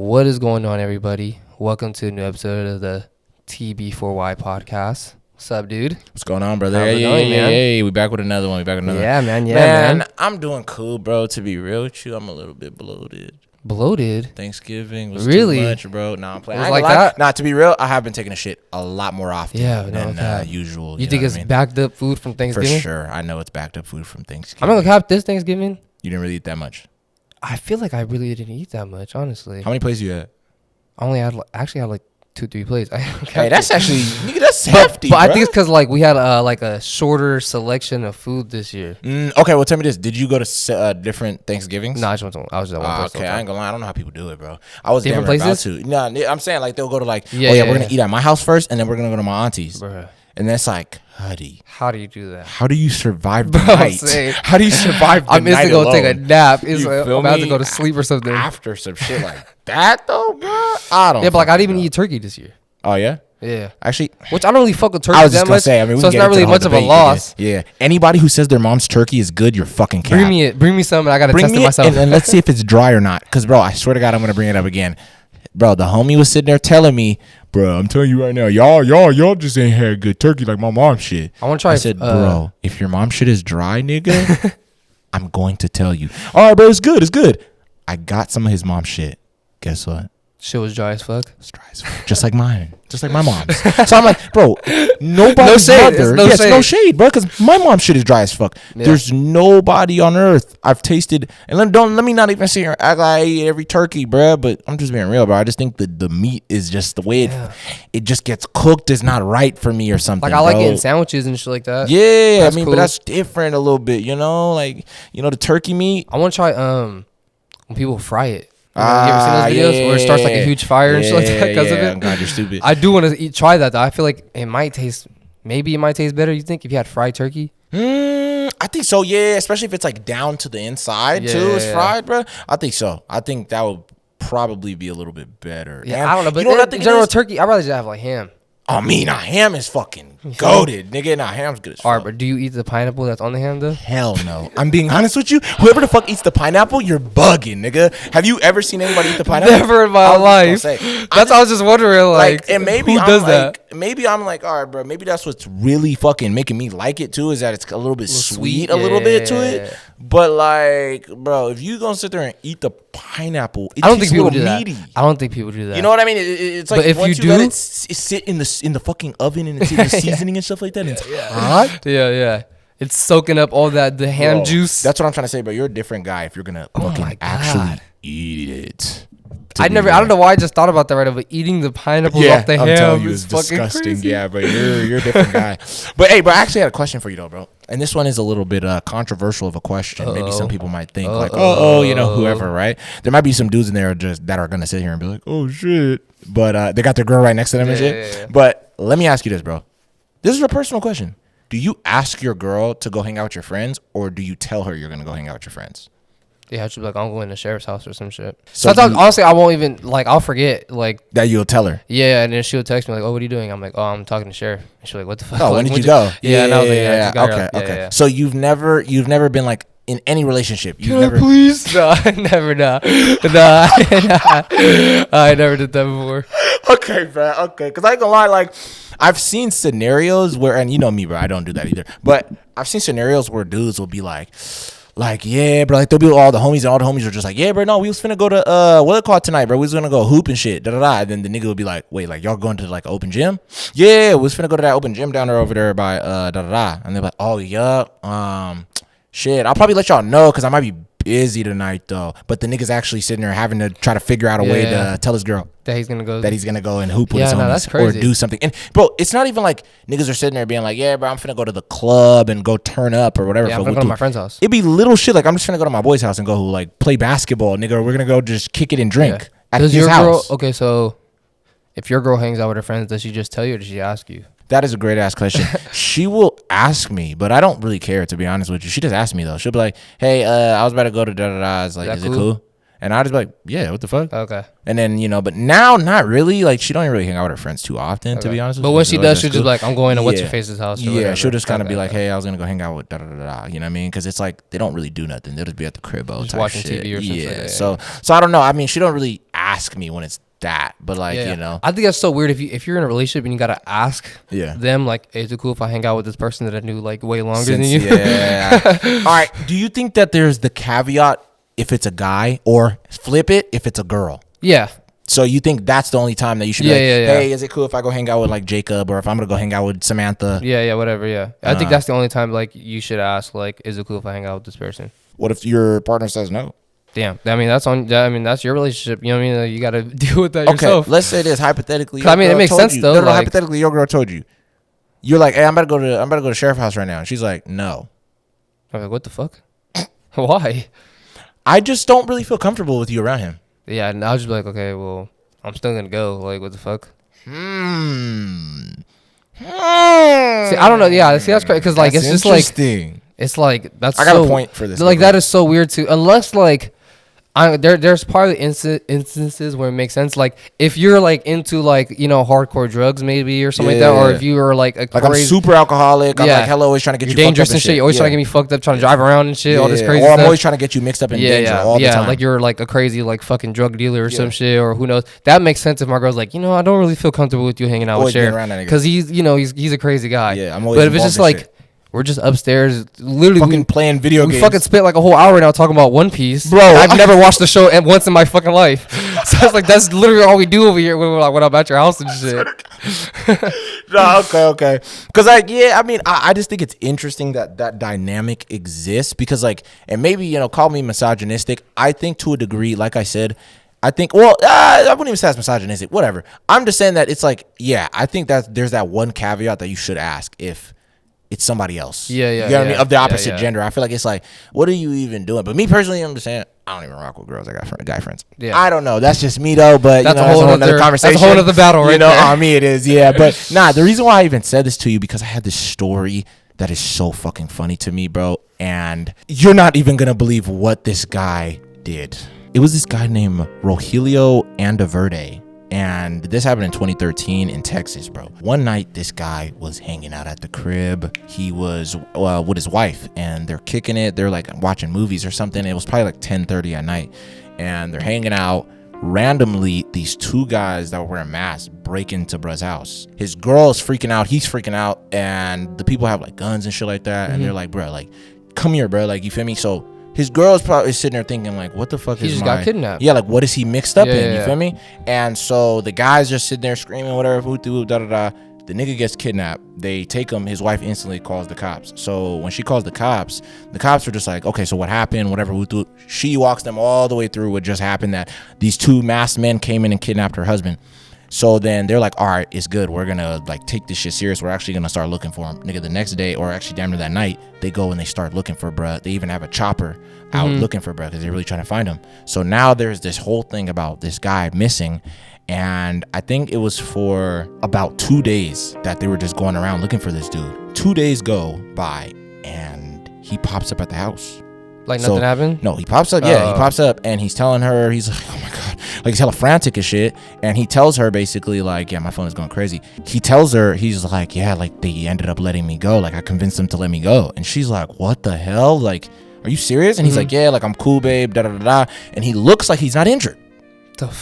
What is going on, everybody? Welcome to a new episode of the TB4Y podcast. What's up, dude? What's going on, brother? How's it going, man? Hey, we back with another one. Yeah, man. I'm doing cool, bro. To be real with you, I'm a little bit bloated. Bloated? Thanksgiving was really too much, bro. Nah, I'm playing. It was like that? Nah, to be real, I have been taking a shit a lot more often than usual. You think it's backed up food from Thanksgiving? For sure. I know it's backed up food from Thanksgiving. I'm not gonna cap this Thanksgiving. You didn't really eat that much? I feel like I really didn't eat that much, honestly. How many plates you had? I only had like 2-3 plates. Hey, that's actually that's hefty. But I think it's because like we had like a shorter selection of food this year. Okay, well, tell me this: did you go to different Thanksgivings? No, I just went to. I was just at one place. Okay, I ain't gonna lie. I don't know how people do it, bro. I was different places. places. No, I'm saying like they'll go to like, we're gonna eat at my house first, and then we're gonna go to my auntie's. Bruh. And that's like, buddy. How do you do that? How do you survive the night? How do you survive the night? I'm just gonna go take a nap. I'm feel about me? to go to sleep or something. After some shit like that, though, bro. I don't. Yeah, but like I didn't even eat turkey this year. Oh yeah. Yeah. Actually, which I don't really fuck with turkey I was that just gonna much. say. I mean, so it's not really much of a loss. Yeah. Anybody who says their mom's turkey is good, you're fucking cap. Bring me some, and I gotta test it myself. And then let's see if it's dry or not. Cause bro, I swear to God, I'm gonna bring it up again. Bro, the homie was sitting there telling me, bro, I'm telling you right now, y'all just ain't had good turkey like my mom shit. I want to try. I said, bro, if your mom shit is dry, nigga, I'm going to tell you. All right, bro, it's good. I got some of his mom's shit. Guess what? Shit was dry as fuck. It's dry as fuck. Just like mine. Just like my mom's. So I'm like, bro, nobody's No shade. mother. It's No shade, bro, because my mom's shit is dry as fuck. Yeah. There's nobody on earth I've tasted. And let me not even sit here and act like I ate every turkey, bro, but I'm just being real, bro. I just think the meat is just the way it just gets cooked is not right for me or something. Like I like getting sandwiches and shit like that. Yeah, that's cool. But that's different a little bit, you know? Like, the turkey meat. I want to try when people fry it. You ever seen those videos where it starts like a huge fire and shit like that because of it? God, you're stupid. I do want to try that though. I feel like it might taste better. You think if you had fried turkey? I think so. Yeah, especially if it's like down to the inside too. It's fried, bro. I think so. I think that would probably be a little bit better. Yeah, and I don't know, but what I think general turkey, I'd rather just have like ham. Oh, ham is fucking goated, nigga. Ham's good as fuck. All right, but do you eat the pineapple that's on the ham though? Hell no. I'm being honest with you. Whoever the fuck eats the pineapple, you're bugging, nigga. Have you ever seen anybody eat the pineapple? Never in my life. I was just wondering, like and maybe who does that? Maybe I'm like, all right, bro. Maybe that's what's really fucking making me like it too. Is that it's a little bit sweet, a little bit to it. But like, bro, if you gonna sit there and eat the pineapple, I don't think people do meaty. that. I don't think people do that. You know what I mean? It's like, but if once you do, let it sit in the fucking oven and it's in the seasoning and stuff like that. And it's hot. Yeah. It's soaking up all the ham juice. That's what I'm trying to say, bro. You're a different guy if you're gonna fucking actually eat it. I don't know why I just thought about that right now, but eating the pineapples off the ham telling you, is it's fucking disgusting. crazy. Yeah, but you're a different guy. But hey, bro, I actually had a question for you though, bro. And this one is a little bit controversial of a question. Maybe some people might think like, whoever, right? There might be some dudes in there that are gonna sit here and be like, oh shit. But they got their girl right next to them and shit. Yeah. But let me ask you this, bro. This is a personal question. Do you ask your girl to go hang out with your friends, or do you tell her you're gonna go hang out with your friends? Yeah, she'll be like, I'm going to sheriff's house or some shit. So sometimes, honestly, I won't even, like, I'll forget, like. That you'll tell her? Yeah, and then she'll text me, like, oh, what are you doing? I'm like, oh, I'm talking to sheriff. And she'll be like, what the fuck? Oh, like, when did you go? Yeah, and I was like, okay. Yeah. So you've never been, like, in any relationship? Please? No, never, nah. I never did that before. Okay, bro, okay. Because I ain't gonna lie, like, I've seen scenarios where, and you know me, bro, I don't do that either. But I've seen scenarios where dudes will be like, yeah, bro, like they'll be all the homies, and all the homies are just like, yeah, bro, no, we was finna go to what it called tonight, bro. We was gonna go hoop and shit, And then the nigga would be like, wait, like y'all going to like an open gym? Yeah, we was finna go to that open gym down there over there by And they're like, oh yeah, shit, I'll probably let y'all know because I might be busy tonight though. But the nigga's actually sitting there having to try to figure out a way to tell his girl that he's gonna go and hoop with his homies, that's crazy. or do something. And bro, it's not even like niggas are sitting there being like, yeah, bro, I'm finna go to the club and go turn up or whatever. Yeah, I'm gonna go to my friend's house. It'd be little shit like I'm just finna go to my boy's house and go like play basketball, nigga. We're gonna go just kick it and drink at his house. Okay, so if your girl hangs out with her friends, does she just tell you or does she ask you? That is a great ass question. She will ask me, but I don't really care, to be honest with you. She just asks me though. She'll be like, hey, I was about to go to da-da-da. It's like, is it cool? And I'd just be like, yeah, what the fuck? Okay. And then, but now not really. Like, she don't even really hang out with her friends too often, to be honest with you. But when she does, she'll just be like, I'm going to what's-your-face's house. Yeah, she'll just kind of be like, hey, I was going to go hang out with da-da-da-da. You know what I mean? Because it's like, they don't really do nothing. They'll just be at the crib all just type watching shit. TV or something. Yeah, so I don't know. I mean, she don't really ask me when it's that. But, like, I think that's so weird if you're in a relationship and you got to ask them, like, hey, is it cool if I hang out with this person that I knew, like, way longer than you? Yeah. All right. Do you think that there's the caveat if it's a guy, or flip it if it's a girl? Yeah. So you think that's the only time that you should be like, hey, is it cool if I go hang out with like Jacob, or if I'm going to go hang out with Samantha? Yeah, whatever, yeah. I think that's the only time like you should ask, like, is it cool if I hang out with this person? What if your partner says no? Damn. I mean, that's your relationship. You know what I mean? Like, you got to deal with that yourself. Okay, let's say this hypothetically. I mean, it makes sense though. No, hypothetically, your girl told you. You're like, hey, I'm about to go to Sheriff House right now. And she's like, no. I'm like, what the fuck? Why? I just don't really feel comfortable with you around him. Yeah, and I'll just be like, okay, well, I'm still gonna go. Like, what the fuck? See, I don't know. Yeah, see, that's crazy because like it's just like it's like that's. I got a point for this. Like that is so weird too. Unless like, there's probably instances where it makes sense. Like if you're like into like hardcore drugs maybe or something like that, or if you are like I'm super alcoholic. I'm like hella always trying to get you dangerous fucked up and shit. You're always trying to get me fucked up, trying to drive around and shit. All this crazy or stuff. I'm always trying to get you mixed up in danger all the time. Like you're like a crazy like fucking drug dealer or some shit, or who knows. That makes sense if my girl's like, I don't really feel comfortable with you hanging out with Sheriff because he's a crazy guy. Yeah, I'm always. But if it's just like. We're just upstairs, literally fucking playing video games. We fucking spent like a whole hour now talking about One Piece. Bro, I've never watched the show once in my fucking life. So it's like, that's literally all we do over here when we're like, when I'm at your house and shit. No, okay. Because I just think it's interesting that dynamic exists because like, and maybe, call me misogynistic. I think to a degree, like I said, I wouldn't even say that's misogynistic, whatever. I'm just saying that it's like, I think that there's that one caveat that you should ask if it's somebody else. You know what I mean? Of the opposite gender. I feel like it's like, what are you even doing? But me personally, I'm just saying, I don't even rock with girls. I got guy friends. Yeah. I don't know. That's just me though. But that's a whole other conversation. That's a whole other battle, right? On me it is. Yeah. But the reason why I even said this to you because I had this story that is so fucking funny to me, bro. And you're not even gonna believe what this guy did. It was this guy named Rogelio Andaverde. And this happened in 2013 in Texas, bro. One night, this guy was hanging out at the crib. He was with his wife, and they're kicking it. They're like watching movies or something. It was probably like 10:30 at night, and they're hanging out. Randomly, these two guys that were wearing masks break into bruh's house. His girl is freaking out. He's freaking out, and the people have like guns and shit like that. And they're like, bro, like, come here, bro. Like, you feel me? So his girl's probably sitting there thinking like, what the fuck he just got kidnapped. Yeah, like what is he mixed up in? You feel me? And so the guy's just sitting there screaming, whatever, da-da-da. The nigga gets kidnapped. They take him. His wife instantly calls the cops. So when she calls the cops are just like, okay, so what happened? Whatever. She walks them all the way through what just happened, that these two masked men came in and kidnapped her husband. So then they're like, all right, it's good. We're going to like take this shit serious. We're actually going to start looking for him. Nigga, the next day, or actually damn near that night, they go and they start looking for bruh. They even have a chopper out looking for bruh because they're really trying to find him. So now there's this whole thing about this guy missing. And I think it was for about 2 days that they were just going around looking for this dude. 2 days go by and he pops up at the house. Like nothing happened? No, he pops up. Yeah, he pops up and he's telling her, he's like, oh my God. Like he's hella frantic and shit. And he tells her basically like, yeah, my phone is going crazy. He tells her, he's like, yeah, like they ended up letting me go. Like I convinced them to let me go. And she's like, what the hell? Like, are you serious? And he's like, yeah, like I'm cool, babe, da da da da. And he looks like he's not injured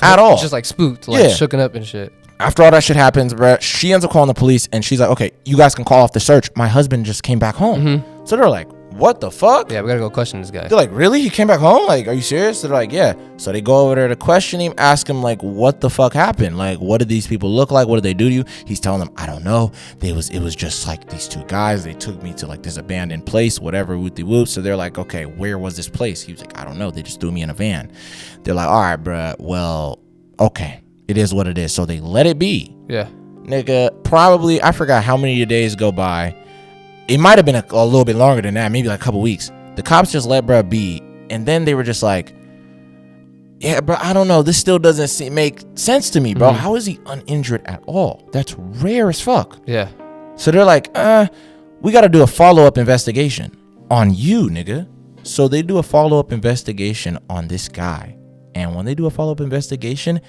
at all. Just like spooked, like shooken up and shit. After all that shit happens, bruh, she ends up calling the police and she's like, okay, you guys can call off the search. My husband just came back home. So they're like, what the fuck? Yeah, we gotta go question this guy. They're like, really? He came back home? Like, are you serious? They're like, yeah. So they go over there to question him, ask him, like, what the fuck happened? Like, what did these people look like? What did they do to you? He's telling them, I don't know. It was just like these two guys. They took me to like this abandoned place, whatever, whoopty whoop. So they're like, okay, where was this place? He was like, I don't know. They just threw me in a van. They're like, all right, bruh. Well, okay. It is what it is. So they let it be. Yeah. Nigga, probably, I forgot how many days go by. It might have been a little bit longer than that, maybe like a couple weeks. The cops just let bruh be, and then they were just like, yeah, bro, I don't know. This still doesn't make sense to me, bro. How is he uninjured at all? That's rare as fuck. Yeah. So they're like, we got to do a follow-up investigation on you, nigga. So they do a follow-up investigation on this guy. And when they do a follow-up investigation,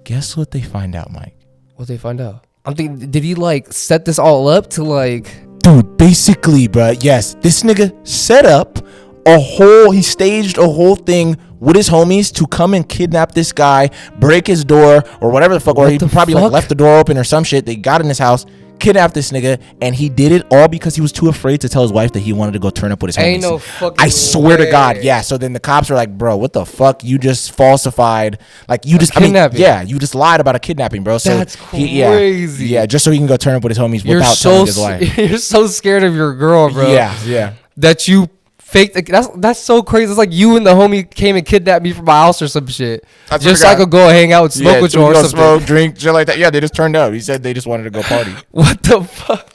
guess what they find out, Mike? What they find out? I'm thinking, did he like set this all up to like? Dude, basically, bruh, yes, this nigga set up he staged a whole thing with his homies to come and kidnap this guy, break his door or whatever the fuck, or he probably like left the door open or some shit. They got in his house, kidnapped this nigga, and he did it all because he was too afraid to tell his wife that he wanted to go turn up with his homies. Ain't no fucking I swear to God, yeah. So then the cops were like, bro, what the fuck? You just falsified, like you just, you just lied about a kidnapping, bro. So that's crazy. Yeah, just so he can go turn up with his homies without telling his wife. You're so scared of your girl, bro. Yeah. That you faked. That's so crazy. It's like you and the homie came and kidnapped me from my house or some shit. Just so I could go hang out and smoke with you or something. Smoke, drink, shit like that. Yeah, they just turned up. He said they just wanted to go party. What the fuck?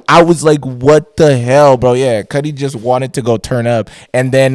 I was like, what the hell, bro? Yeah, Cuddy just wanted to go turn up. And then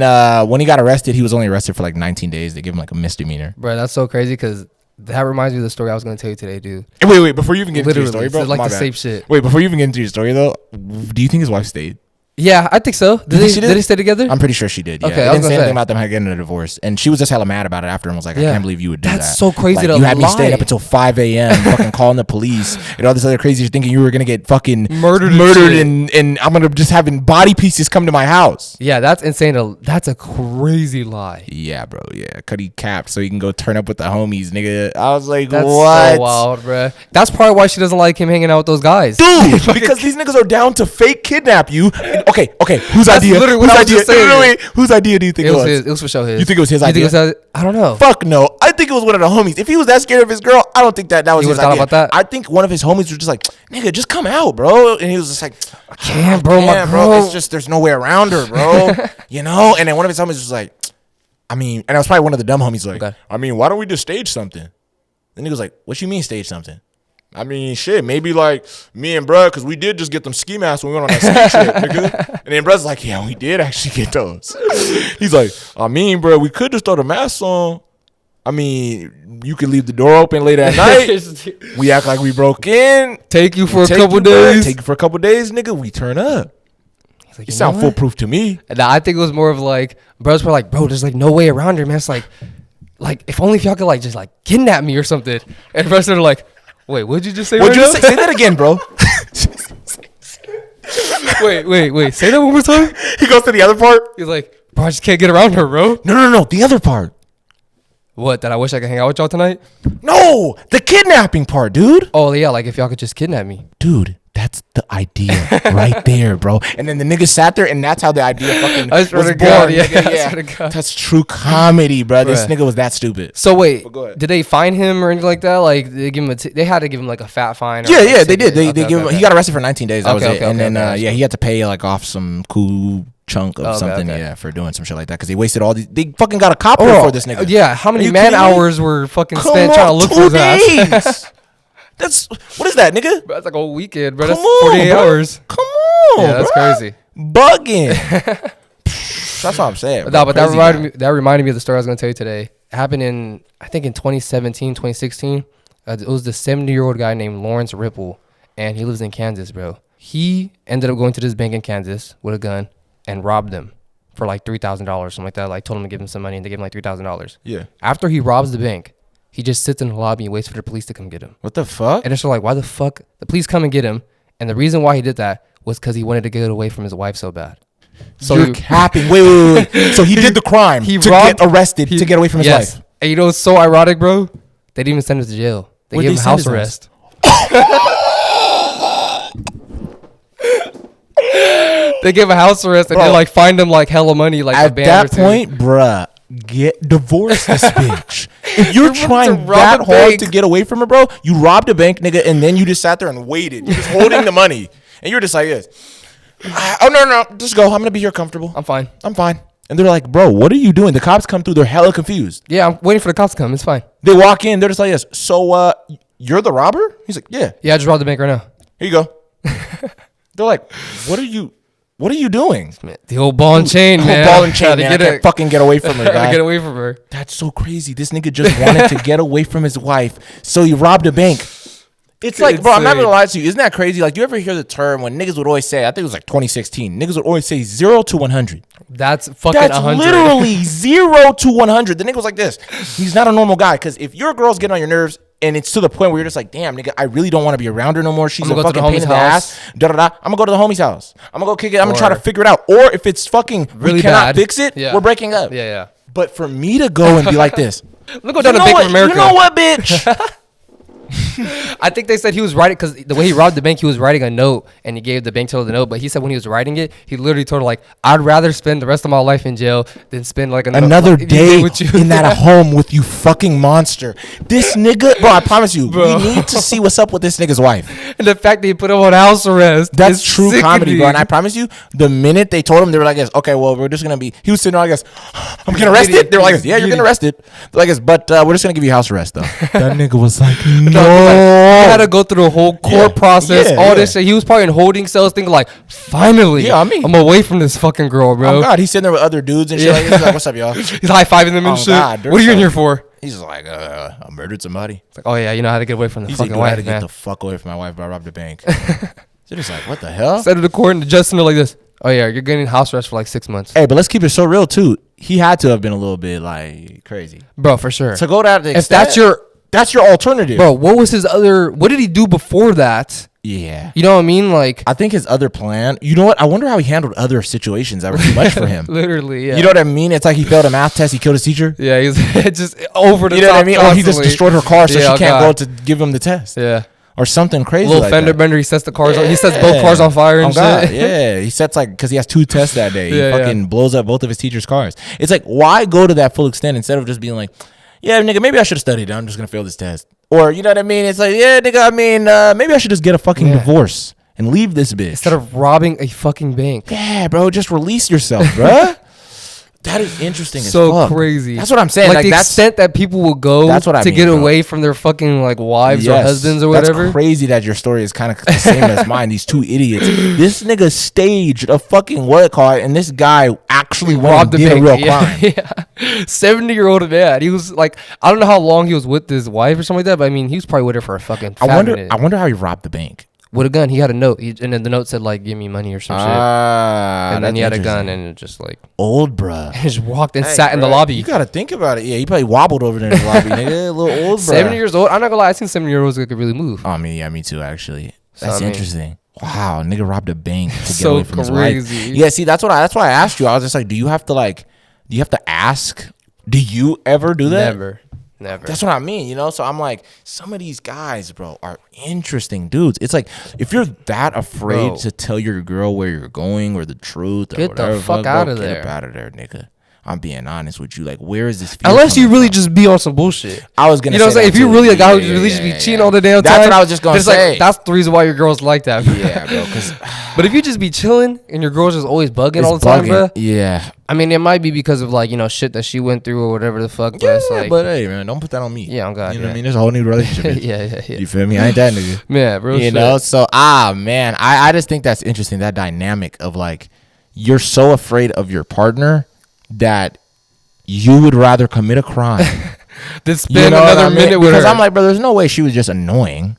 when he got arrested, he was only arrested for like 19 days. They gave him like a misdemeanor. Bro, that's so crazy because that reminds me of the story I was going to tell you today, dude. Wait, before you even get into your story, bro. It's like the same shit. Wait, before you even get into your story, though, do you think his wife stayed? Yeah, I think so. Did they stay together? I'm pretty sure she did. Yeah. Okay, I didn't say anything about them getting a divorce, and she was just hella mad about it after, and was like, "I can't believe you would do that." That's so crazy. Like, you had me staying up until 5 a.m. fucking calling the police and all this other crazy shit, thinking you were gonna get fucking murdered, and I'm gonna just having body pieces come to my house. Yeah, that's insane. That's a crazy lie. Yeah, bro. Yeah, Cuddy capped so he can go turn up with the homies, nigga. I was like, that's what? So wild, bro. That's probably why she doesn't like him hanging out with those guys, dude. Because these niggas are down to fake kidnap you. Okay. Whose idea? Whose idea do you think it was? It was for sure his. You think it was his idea? I don't know. Fuck no. I think it was one of the homies. If he was that scared of his girl, I don't think that was his idea. About that? I think one of his homies was just like, nigga, just come out, bro. And he was just like, I can't, bro. My bro. It's just there's no way around her, bro. You know. And then one of his homies was like, I mean, and I was probably one of the dumb homies like, okay. I mean, why don't we just stage something? Then he was like, what you mean stage something? I mean, shit, maybe like me and bruh, because we did just get them ski masks when we went on that ski trip, nigga. And then bruh's like, yeah, we did actually get those. He's like, I mean, bruh, we could just throw the masks on. I mean, you could leave the door open late at night. We act like we broke in. Take you for a couple days. Take you for a couple days, nigga. We turn up. He's like, you sound foolproof to me. Nah, I think it was more of like, bruh's were like, bro, there's like no way around her, man. It's like if only if y'all could like just like kidnap me or something. And bruh's are like, wait, what'd you just say? What'd you say? Say that again, bro. wait. Say that one more time. He goes to the other part. He's like, bro, I just can't get around her, bro. No. The other part. What? That I wish I could hang out with y'all tonight? No, the kidnapping part, dude. Oh, yeah, like if y'all could just kidnap me. Dude, that's the idea right there, bro. And then the nigga sat there, and that's how the idea fucking was born. God, yeah. That's true comedy, bro. This nigga was that stupid. So wait, did they fine him or anything like that? Like they give him they had to give him like a fat fine. Or yeah, they did. They give him. He got arrested for 19 days. That was it. And then he had to pay like off some cool chunk of something, for doing some shit like that because they wasted all these. They fucking got a cop for this nigga. Yeah, how many man hours were fucking spent trying to look for his ass? That's what is that, nigga? Bro, that's like a whole weekend, bro. That's 48 hours. Come on, yeah, that's crazy. Bugging. That's what I'm saying. No, but that reminded me of the story I was gonna tell you today. It happened in 2017, 2016. It was the 70-year-old guy named Lawrence Ripple, and he lives in Kansas, bro. He ended up going to this bank in Kansas with a gun and robbed them for like $3,000, something like that. Like told him to give him some money, and they gave him like $3,000. Yeah. After he robs the bank, he just sits in the lobby and waits for the police to come get him. What the fuck? And it's like, why the fuck? The police come and get him. And the reason why he did that was because he wanted to get away from his wife so bad. So you're capping. Wait. So he did the crime to get arrested to get away from his wife. And you know what's so ironic, bro? They didn't even send him to jail. They gave him house arrest. They gave a house arrest and they like fined him like hella money. Like at that point, bruh, get divorce this bitch. If you're trying that hard to get away from her, bro, you robbed a bank, nigga, and then you just sat there and waited. You're just holding the money. And you're just like this. Oh, no. Just go. I'm going to be here comfortable. I'm fine. And they're like, bro, what are you doing? The cops come through. They're hella confused. Yeah, I'm waiting for the cops to come. It's fine. They walk in. They're just like, yes. So, you're the robber? He's like, yeah. Yeah, I just robbed the bank right now. Here you go. They're like, what are you doing? The old ball and chain, man. Ball and chain, man. I can't fucking get away from her, guy. Get away from her. That's so crazy. This nigga just wanted to get away from his wife, so he robbed a bank. It's like, bro, I'm not gonna lie to you. Isn't that crazy? Like, you ever hear the term when niggas would always say, I think it was like 2016, niggas would always say 0 to 100. That's fucking That's 100. literally 0 to 100. The nigga was like this. He's not a normal guy. Because if your girl's getting on your nerves and it's to the point where you're just like, damn, nigga, I really don't want to be around her no more. She's a fucking pain in the ass. I'm gonna go to the homie's house. I'm gonna go kick it. I'm gonna try to figure it out. Or if it's fucking really we cannot fix it, we're breaking up. Yeah. But for me to go and be like this, look what done to Bank of America. You know what, bitch? I think they said he was writing, because the way he robbed the bank, he was writing a note and he gave the bank teller the note. But he said when he was writing it, he literally told her, like, I'd rather spend the rest of my life in jail than spend like another day with you in that home with you fucking monster. This nigga, bro, I promise you, we need to see what's up with this nigga's wife. And the fact that he put him on house arrest. That's true sickening comedy, bro. And I promise you, the minute they told him, they were like, okay, well, we're just going to be, he was sitting there, I guess, I'm getting arrested. They were like, yeah, you're getting arrested. They're like, but we're just going to give you house arrest, though. That nigga was like, no. He had to go through the whole court process, all this shit. He was probably in holding cells thinking like, finally, I'm away from this fucking girl, bro. Oh, God. He's sitting there with other dudes and shit. Like, he's like, what's up, y'all? He's high-fiving them and shit. God, what are you in here for? He's like, I murdered somebody. It's like, oh, yeah, you know how to get away from the fucking wife, man. Get the fuck away from my wife, but I robbed a bank. They're just like, what the hell? Said to the court and the judge like this. Oh, yeah, you're getting house arrest for like 6 months. Hey, but let's keep it so real, too. He had to have been a little bit, like, crazy. Bro, for sure. To go that if that's your alternative. Bro, what was his other... What did he do before that? Yeah. You know what I mean? Like... I think his other plan... You know what? I wonder how he handled other situations that were too much for him. Literally, yeah. You know what I mean? It's like he failed a math test. He killed his teacher. Yeah, he's just over the top. You know what I mean? Constantly. Or he just destroyed her car so she can't go to give him the test. Yeah. Or something crazy little fender bender. He sets the cars on. He sets both cars on fire and shit. Yeah. He sets like... Because he has 2 tests that day. He fucking blows up both of his teacher's cars. It's like, why go to that full extent instead of just being like... Yeah, nigga, maybe I should have studied. I'm just going to fail this test. Or, you know what I mean? It's like, yeah, nigga, I mean, maybe I should just get a fucking divorce and leave this bitch. Instead of robbing a fucking bank. Yeah, bro, just release yourself, bro. That is interesting as fuck. So crazy. That's what I'm saying. Like the extent that people will go to get away from their fucking like wives or husbands or whatever. That's crazy that your story is kind of the same as mine. These 2 idiots. This nigga staged a fucking and this guy actually robbed the bank. A real crime. Yeah. 70-year-old man. He was like, I don't know how long he was with his wife or something like that, but I mean, he was probably with her for a fucking minute. I wonder how he robbed the bank. With a gun. He had a note. And then the note said, like, give me money or some shit. And then he had a gun and it just like... Old bruh. He just walked and sat in the lobby. You got to think about it. Yeah, he probably wobbled over there in the lobby, nigga. A little old bruh. 70 years old? I'm not going to lie. I've seen 70-year-olds that could really move. Oh, me too, actually. That's interesting. Wow, nigga robbed a bank to get away from his wife. Yeah, see, that's why I asked you. I was just like, do you have to ask? Do you ever do that? Never. That's what I mean, you know? So I'm like, some of these guys, bro, are interesting dudes. It's like, if you're that afraid to tell your girl where you're going or the truth or whatever, the fuck out of there. Get up out of there, nigga. I'm being honest with you. Like, where is this? Unless you really just be on some bullshit. I was gonna, you know what I'm saying? If you're really a guy who really just be cheating all the damn time, that's what I was just gonna say. Like, that's the reason why your girls like that. Yeah, bro. But if you just be chilling and your girl's just always bugging all the time, bro. Yeah. I mean, it might be because of like, you know, shit that she went through or whatever the fuck. Yeah, like, but hey, man, don't put that on me. Yeah, on God. You know what I mean? There's a whole new relationship. yeah. You feel me? I ain't that nigga. Yeah, bro. You know? So, man, I just think that's interesting. That dynamic of like, you're so afraid of your partner that you would rather commit a crime than spend another minute with her. Because I'm like, bro, there's no way she was just annoying.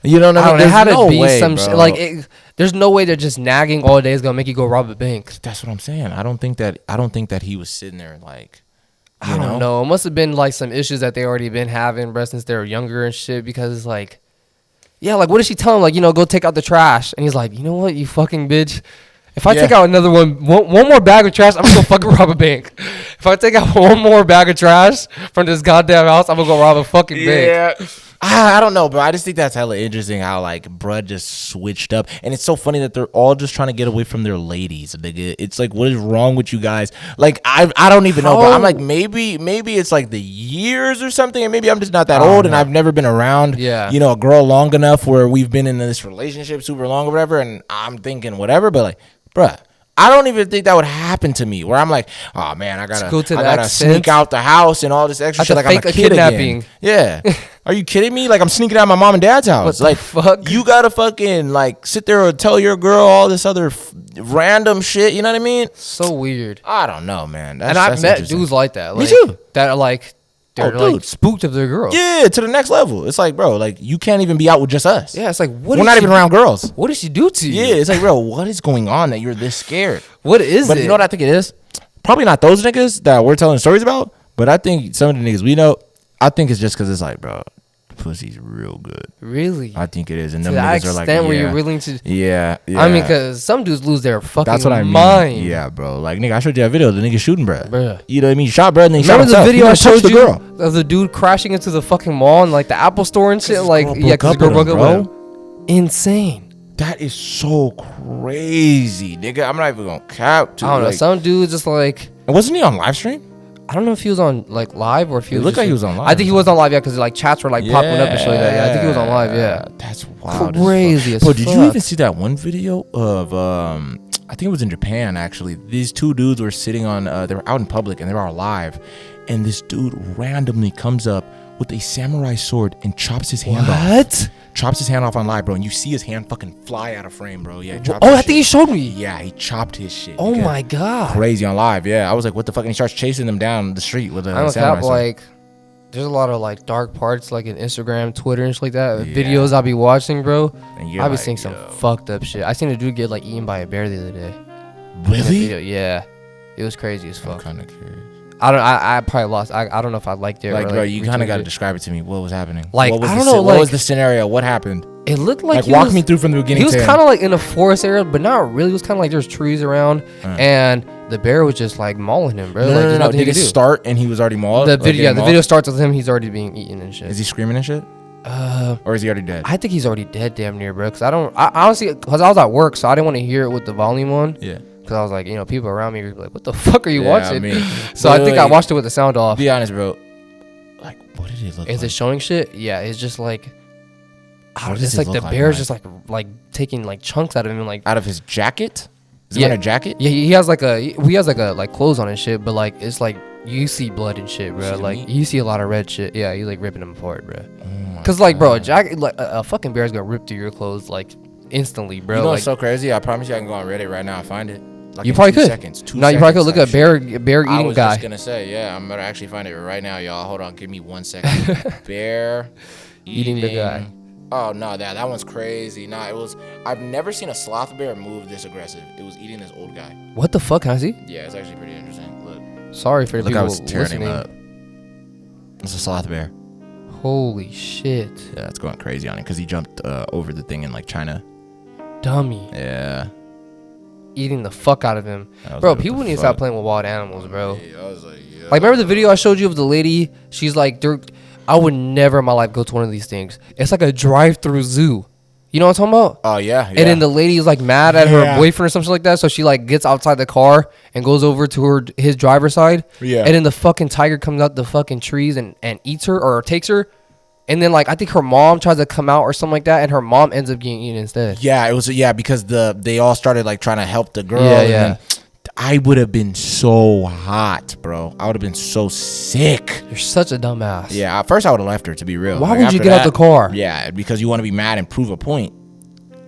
You know what I mean? There had to be some shit. Like, there's no way that just nagging all day is gonna make you go rob a bank. That's what I'm saying. I don't think that he was sitting there like, I don't know. It must have been like some issues that they already been having, bro, since they were younger and shit. Because it's like, yeah, like what did she tell him? Like, you know, go take out the trash. And he's like, you know what, you fucking bitch. If I take out another one more bag of trash, I'm gonna go fucking rob a bank. If I take out one more bag of trash from this goddamn house, I'm gonna go rob a fucking bank. I don't know, bro. I just think that's hella interesting how like bruh just switched up, and it's so funny that they're all just trying to get away from their ladies. It's like, what is wrong with you guys? Like I don't even know, but I'm like maybe it's like the years or something, and maybe I'm just not that old, and I've never been around, you know, a girl long enough where we've been in this relationship super long or whatever, and I'm thinking whatever, but like, bruh, I don't even think that would happen to me where I'm like, oh man, I gotta sneak out the house and all this extra shit like I'm a kid kidnapping again. Yeah. Are you kidding me? Like I'm sneaking out of my mom and dad's house. What the fuck? You gotta fucking like sit there and tell your girl all this other random shit. You know what I mean? So weird. I don't know, man. I've met dudes like that. Me too. That are like, they're like spooked of their girl. Yeah, to the next level. It's like, bro, like you can't even be out with just us. Yeah, it's like we're not even around girls. What did she do to you? Yeah, it's like, bro, what is going on that you're this scared? What is it? But you know what I think it is? Probably not those niggas that we're telling stories about, but I think some of the niggas we know, I think it's just because it's like, bro, pussy's real good. Really? I think it is. And to them that niggas are like, extent where you're willing to. Yeah. I mean, because some dudes lose their fucking That's what I mean. mind. Yeah, bro. Like, nigga, I showed you that video. The nigga shooting, bro. You know what I mean? Shot, bro, and then he shot Remember himself. the video I showed the you girl. of the dude crashing into the fucking mall and like the Apple store and shit? Like, yeah, because the girl broke up with him. Insane. That is so crazy, nigga. I'm not even gonna cap. I don't know. Some dudes just like. And wasn't he on live stream? I don't know if he was on like live or if he was. It looked like he was on live. I think he was on live, yeah, because like chats were like popping up and shit like that. Yeah, I think he was on live. Yeah, that's wild. Crazy as fuck. fuck. Did you even see that one video of I think it was in Japan actually. These two dudes were sitting on. They were out in public and they were live, and this dude randomly comes up with a samurai sword and chops his hand off. What? Chops his hand off on live, bro, and you see his hand fucking fly out of frame, bro. Yeah. I think he showed me. Yeah, he chopped his shit. Oh my god. Crazy on live. Yeah, I was like, what the fuck? And he starts chasing them down the street with a samurai sword. Like, there's a lot of like dark parts like in Instagram, Twitter, and shit like that. Videos I'll be watching, bro. I'll be seeing some fucked up shit. I seen a dude get like eaten by a bear the other day. Really? Yeah. It was crazy as fuck. I'm kind of curious. I probably lost. I don't know if I liked it. Like, or, bro, you kind of got to describe it to me. What was happening? Like, what was I don't know. What was the scenario? What happened? It looked like walk me through from the beginning. He was kind of like in a forest area, but not really. It was kind of like there's trees around, and the bear was just like mauling him, bro. No. Did it start and he was already mauled? The video starts with him. He's already being eaten and shit. Is he screaming and shit? Or is he already dead? I think he's already dead, damn near, bro. Because I honestly, because I was at work, so I didn't want to hear it with the volume on. Yeah. Because I was like, people around me were like, what the fuck are you watching? I mean, so I think I watched it with the sound off. Be honest, bro. Like, what did it look like? Is it showing shit? Yeah, it's just like, it's like the bear's just like taking like chunks out of him, like out of his jacket. Is he wearing a jacket? Yeah, he has like clothes on and shit, but like it's like you see blood and shit, bro. Like you see a lot of red shit. Yeah, you like ripping them apart, bro. Cause like, bro, a jacket, like a fucking bear's gonna rip through your clothes like instantly, bro. You know like, what's so crazy? I promise you, I can go on Reddit right now and find it. Like you probably could. Seconds, no, you probably could look at bear eating guy. I was just gonna say, yeah, I'm gonna actually find it right now, y'all. Hold on, give me 1 second. Bear eating the guy. Oh no, that one's crazy. Nah, it was. I've never seen a sloth bear move this aggressive. It was eating this old guy. What the fuck, has he? Yeah, it's actually pretty interesting. Look. Sorry for the people listening. Him up. It's a sloth bear. Holy shit. Yeah, it's going crazy on it because he jumped over the thing in like China. Dummy. Yeah. Eating the fuck out of him, bro. People need to stop playing with wild animals, bro. Yeah, I was like, yeah. Like, remember the video I showed you of the lady? She's like, I would never in my life go to one of these things. It's like a drive-through zoo. You know what I'm talking about? Oh yeah. And then the lady is like mad at her boyfriend or something like that, so she like gets outside the car and goes over to his driver's side. Yeah. And then the fucking tiger comes out the fucking trees and eats her or takes her. And then, like, I think her mom tries to come out or something like that, and her mom ends up getting eaten instead. Yeah, it was because they all started like trying to help the girl. Yeah. I would have been so hot, bro. I would have been so sick. You're such a dumbass. Yeah, at first I would have left her, to be real. Why would you get out the car? Yeah, because you want to be mad and prove a point.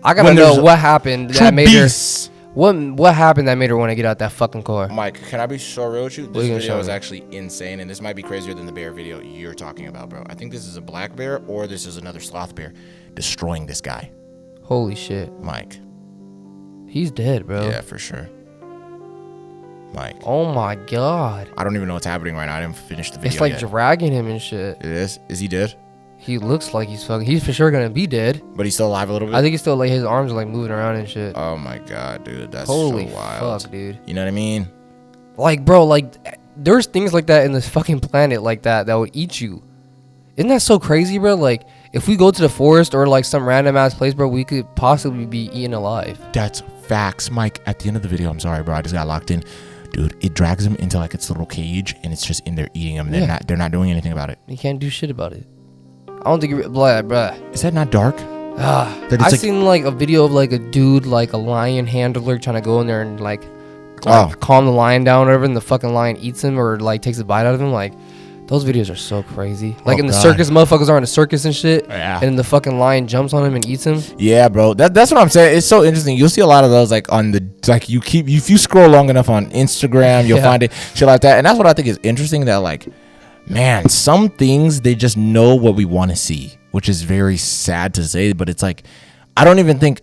I gotta know what happened that made her. What happened that made her want to get out that fucking car? Mike, can I be so real with you? This video is actually insane, and this might be crazier than the bear video you're talking about, bro. I think this is a black bear or this is another sloth bear destroying this guy. Holy shit. Mike. He's dead, bro. Yeah, for sure. Mike. Oh my god. I don't even know what's happening right now. I didn't finish the video It's like yet. dragging him and shit. It is? Is he dead? He looks like he's for sure gonna be dead. But he's still alive a little bit? I think he's still like his arms are like moving around and shit. Oh my god, dude. That's Holy so wild. fuck, dude. You know what I mean? Like, bro, like there's things like that in this fucking planet like that would eat you. Isn't that so crazy, bro? Like, if we go to the forest or like some random ass place, bro, we could possibly be eaten alive. That's facts, Mike. At the end of the video, I'm sorry, bro. I just got locked in. Dude, it drags him into like its little cage, and it's just in there eating him. They're not doing anything about it. You can't do shit about it. I don't think you're bruh. Is that not dark? I seen like a video of like a dude, like a lion handler, trying to go in there and like calm the lion down or whatever, and the fucking lion eats him or like takes a bite out of him. Like, those videos are so crazy. Like in the circus, motherfuckers are in a circus and shit. Yeah. And the fucking lion jumps on him and eats him. Yeah, bro. That's what I'm saying. It's so interesting. You'll see a lot of those like on the like if you scroll long enough on Instagram, you'll find it shit like that. And that's what I think is interesting. That like man, some things they just know what we want to see, which is very sad to say, but it's like I don't even think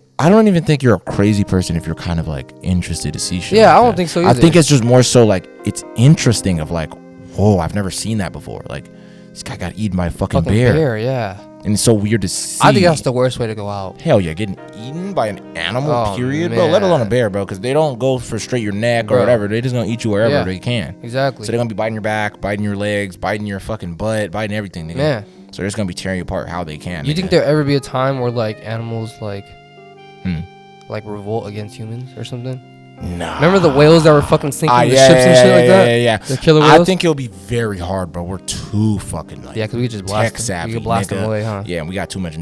you're a crazy person if you're kind of like interested to see shit. Yeah, like I don't that. think so either. I think it's just more so like it's interesting of like, whoa, I've never seen that before. Like this guy got eaten by a fucking bear. Yeah. And it's so weird to see. I think that's the worst way to go out. Hell yeah, getting eaten by an animal, period, bro. Man. Let alone a bear, bro, because they don't go for straight your neck or whatever. They just gonna eat you wherever they can. Exactly. So they're gonna be biting your back, biting your legs, biting your fucking butt, biting everything, nigga. Man. So they're just gonna be tearing you apart how they can. You think there'll ever be a time where like animals like revolt against humans or something? Nah. Remember the whales that were fucking sinking the ships and shit like that? Yeah. The killer whales? I think it'll be very hard, bro. We're too fucking like because we just blast tech savvy. We can blast nigga. them away, huh? Yeah, and we got too much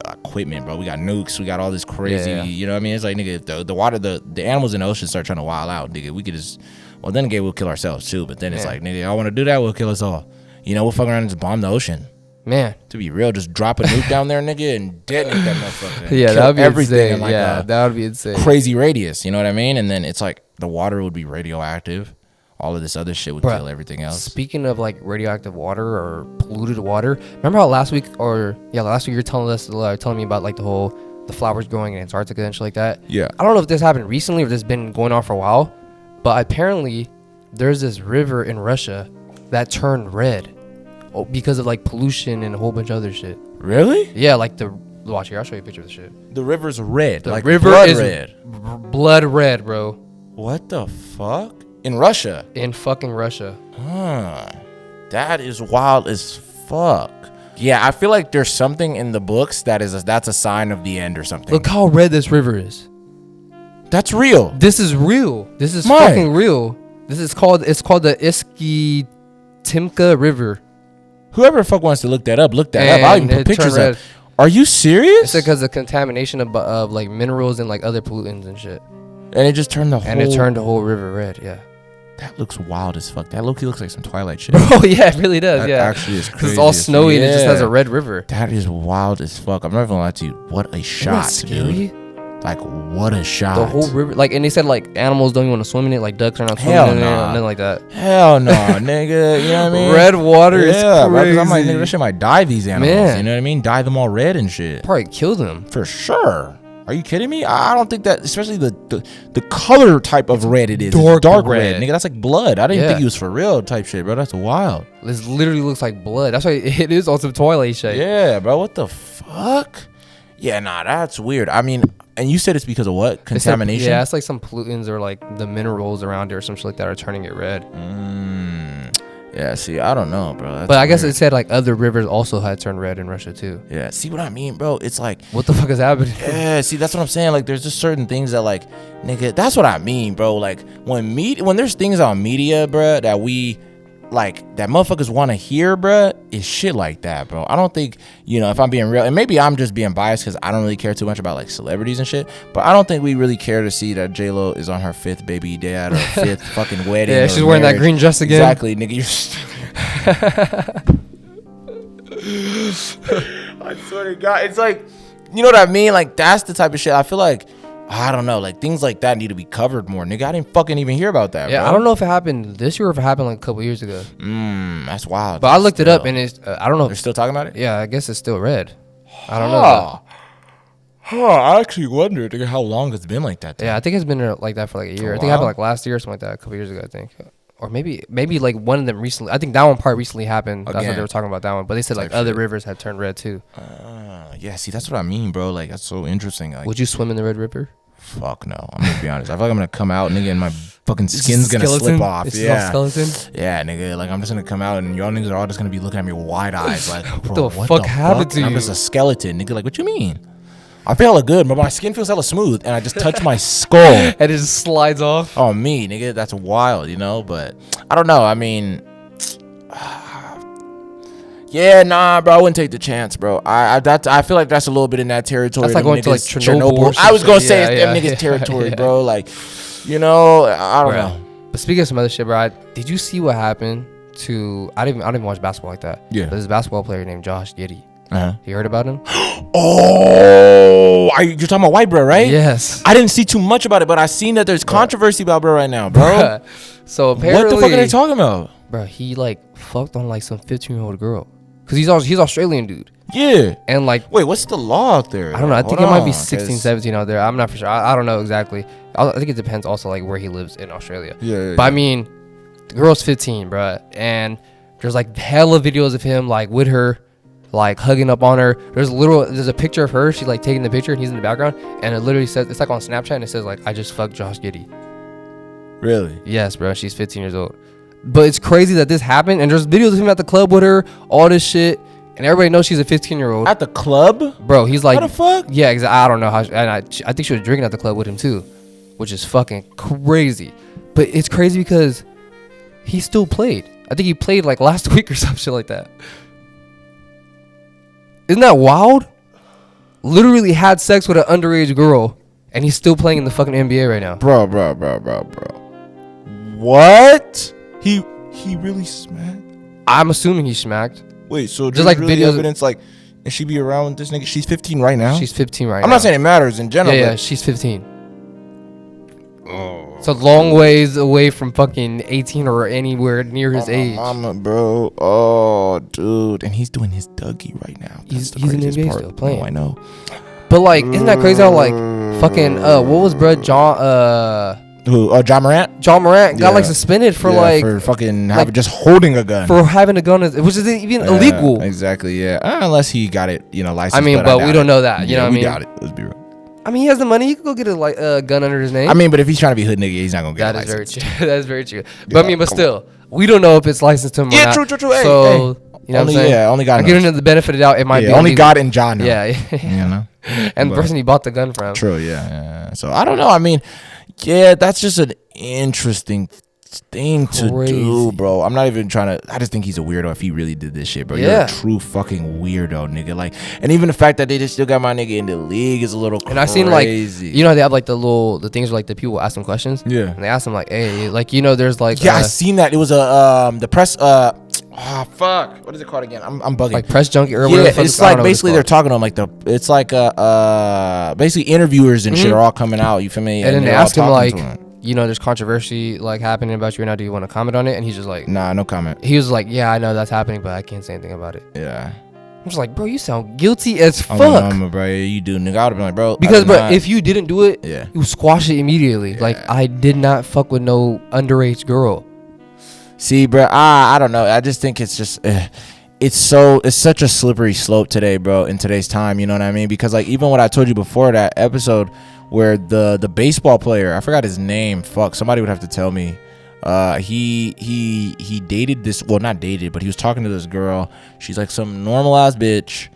equipment, bro. We got nukes. We got all this crazy. Yeah. You know what I mean? It's like, nigga, if the water, the animals in the ocean start trying to wild out, nigga, we could just. Well, then again, we'll kill ourselves too. But then it's like, nigga, I want to do that. We'll kill us all. You know, we'll fuck around and just bomb the ocean. Man, to be real, just drop a nuke down there, nigga, and detonate that motherfucker. Yeah, that would be everything insane. like that would be insane. Crazy radius, you know what I mean? And then it's like the water would be radioactive. All of this other shit would kill everything else. Speaking of like radioactive water or polluted water, remember how last week you were telling me about like the flowers growing in Antarctica and shit like that? Yeah. I don't know if this happened recently or if this has been going on for a while, but apparently there's this river in Russia that turned red because of like pollution and a whole bunch of other shit. Really? Yeah, like watch here, I'll show you a picture of the shit. The river's red. The like river blood is red. Blood red, bro. What the fuck? In Russia? In fucking Russia. Huh. That is wild as fuck. Yeah, I feel like there's something in the books that's a sign of the end or something. Look how red this river is. That's real. This is real. This is fucking real. It's called the Iskitimka River. Whoever the fuck wants to look that up, I'll even put pictures up. Are you serious? It's because of contamination of like minerals and like other pollutants and shit. And it just turned the whole river red. Yeah. That looks wild as fuck. That low-key looks like some Twilight shit. Oh yeah, it really does. That actually is crazy. Because it's all snowy and it just has a red river. That is wild as fuck. I'm not even gonna lie to you. What a shot, dude. Like, what a shot. The whole river, like, and they said like animals don't even want to swim in it, like ducks are not swimming in it, or nothing like that. Hell no, nigga. You know what I mean? Red water is crazy. Because I'm like, nigga, that shit might dye these animals. Man. You know what I mean? Dye them all red and shit. Probably kill them. For sure. Are you kidding me? I don't think that, especially the color type of red it is. Dark red. Nigga, that's like blood. I didn't think it was for real type shit, bro. That's wild. This literally looks like blood. That's why it is on some Twilight shit. Yeah, bro. What the fuck? Yeah, nah, that's weird. I mean, and you said it's because of what? Contamination? It's like some pollutants or like the minerals around it or some shit like that are turning it red. Yeah, see, I don't know, bro. But I guess it said like other rivers also had turned red in Russia too. Yeah, see what I mean, bro? It's like, what the fuck is happening? Yeah, see, that's what I'm saying. Like, there's just certain things that, like, nigga, that's what I mean, bro. Like, when there's things on media, bro, that we, like, that motherfuckers want to hear, bro, is shit like that, bro. I don't think, you know, if I'm being real, and maybe I'm just being biased because I don't really care too much about, like, celebrities and shit, but I don't think we really care to see that J-Lo is on her 5th baby dad or 5th fucking wedding. Yeah, she's wearing that green dress again. Exactly, nigga. I swear to God, it's like, you know what I mean? Like, that's the type of shit I feel like, I don't know, like, things like that need to be covered more, nigga. I didn't fucking even hear about that, yeah, bro. I don't know if it happened this year or if it happened like a couple years ago. That's wild. But I looked it up and it's, I don't know. They're still talking about it? Yeah, I guess it's still red. I don't know. I actually wondered how long it's been like that. Though. Yeah, I think it's been like that for like a year. I think it happened like last year or something like that, a couple years ago, I think. Or maybe like one of them recently. I think that one part recently happened. That's what they were talking about, that one. But they said like other rivers had turned red too. Yeah, see, that's what I mean, bro. Like, that's so interesting. Like, would you swim in the Red River? Fuck no. I'm gonna be honest. I feel like I'm gonna come out, nigga, and my fucking skin's gonna slip off. It's yeah. Skeleton? Yeah, nigga. Like, I'm just gonna come out and y'all niggas are all just gonna be looking at me with wide eyes. Like, bro, what the fuck happened to you? I'm just a skeleton, nigga. Like, what you mean? I feel hella good, but my skin feels hella smooth, and I just touch my skull. And it just slides off. Oh, me, nigga. That's wild, you know? But I don't know. I mean, yeah, nah, bro. I wouldn't take the chance, bro. I feel like that's a little bit in that territory. That's like going to like Chernobyl. I was gonna say it's them niggas territory, bro. Like, you know, I don't know. But speaking of some other shit, bro, did you see what happened to? I didn't even watch basketball like that. Yeah. But there's a basketball player named Josh Giddey. You heard about him? Oh, you're talking about white bro, right? Yes. I didn't see too much about it, but I seen that there's controversy about bro right now, bro. So apparently, what the fuck are they talking about? bro, he like fucked on like some 15-year-old girl. Cause he's Australian dude. Yeah. And like, wait, what's the law out there? I don't know. I Hold think it might be on, 16, 'cause- 17 out there. I'm not for sure. I don't know exactly. I think it depends also like where he lives in Australia. Yeah. But I mean, the girl's 15, bro, and there's like hella videos of him like with her, like hugging up on her. There's a picture of her. She's like taking the picture and he's in the background, and it literally says, it's like on Snapchat, and it says like, I just fucked Josh Giddey. Really? Yes, bro. She's 15 years old. But it's crazy that this happened, and there's videos of him at the club with her, all this shit, and everybody knows she's a 15-year-old. At the club? Bro, he's like, How the fuck? Yeah, exactly. I don't know how. And I think she was drinking at the club with him too, which is fucking crazy. But it's crazy because he still played. I think he played like last week or some shit like that. Isn't that wild? Literally had sex with an underage girl, and he's still playing in the fucking NBA right now. Bro. What? He really smacked? I'm assuming he smacked. Wait, so Just like really videos- evidence like, and she be around with this nigga? She's 15 right now? She's 15 right now. I'm not saying it matters in general. Yeah, but she's 15. It's a long ways away from fucking 18 or anywhere near his age. Mama, bro. Oh, dude. And he's doing his Dougie right now. He's the in the craziest NBA part. still playing. No, I know. But like, isn't that crazy how like fucking what was bruh Who? John Morant? John Morant got like Yeah. suspended for Yeah, like for fucking like- just holding a gun. for having a gun, which is even Yeah, illegal. Exactly. Yeah. Unless he got it, licensed. I mean, but we doubt don't it. know that. You know what I we mean? doubt it. Let's be real. I mean, he has the money. He could go get a gun under his name. I mean, but if he's trying to be hood nigga, he's not gonna get that a is very license. true. That is very true. But I mean, but still, we don't know if it's licensed to him or Yeah, not. true. Hey, So hey. you know what I'm Only saying? only God I'm knows. giving him the benefit of the doubt. It might be only illegal. God and John know. Yeah, You know. and the But- person he bought the gun from. True, yeah. So I don't know. I mean, yeah, that's just an interesting thing to Crazy. do, bro. I'm not even trying to. I just think he's a weirdo if he really did this shit, bro. You're Yeah. a true fucking weirdo, nigga. Like, and even the fact that they just still got my nigga in the league is a little crazy. And I've seen like, you know, they have like the things where like the people ask them questions. Yeah. And they ask them like, hey, like, you know, there's like, Yeah, I seen that. It was the press. Fuck. What is it called again? I'm bugging. like press junkie or Yeah, whatever. the fuck it's I don't like know what basically they're called. talking to him like it's like basically interviewers and shit are all coming out. You feel me? And then they they're all ask him talking like, to him. you know, there's controversy like happening about you right now. Do you want to comment on it? And he's just like, Nah, no comment. he was like, yeah, I know that's happening, but I can't say anything about it. Yeah. I'm just like, bro, you sound guilty as I'm fuck. a mama, bro. Yeah, you do, nigga. I would've been like, bro. Because, I bro, did not- if you didn't do it, Yeah. you squash it immediately. Like, Yeah. I did not fuck with no underage girl. See, bro, I don't know. I just think it's just it's such a slippery slope today, bro, in today's time, you know what I mean? Because like even what I told you before that episode where the baseball player, I forgot his name, fuck, somebody would have to tell me. He dated this, well, not dated, but he was talking to this girl. She's like some normal ass bitch.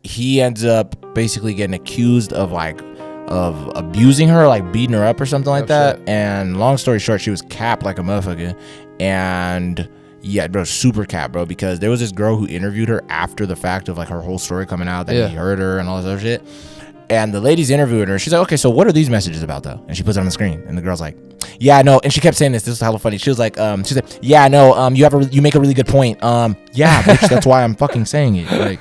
He ends up basically getting accused of abusing her, like beating her up or something like that. Shit. And long story short, she was capped like a motherfucker. And yeah, bro, super cap, bro, because there was this girl who interviewed her after the fact of like her whole story coming out that he hurt her and all this other shit. And the lady's interviewing her. She's like, okay, so what are these messages about though? And she puts it on the screen. And the girl's like, yeah, I know. And she kept saying this. This was hella funny. She was like, yeah, I know. You make a really good point. Yeah, bitch, that's why I'm fucking saying it. Like,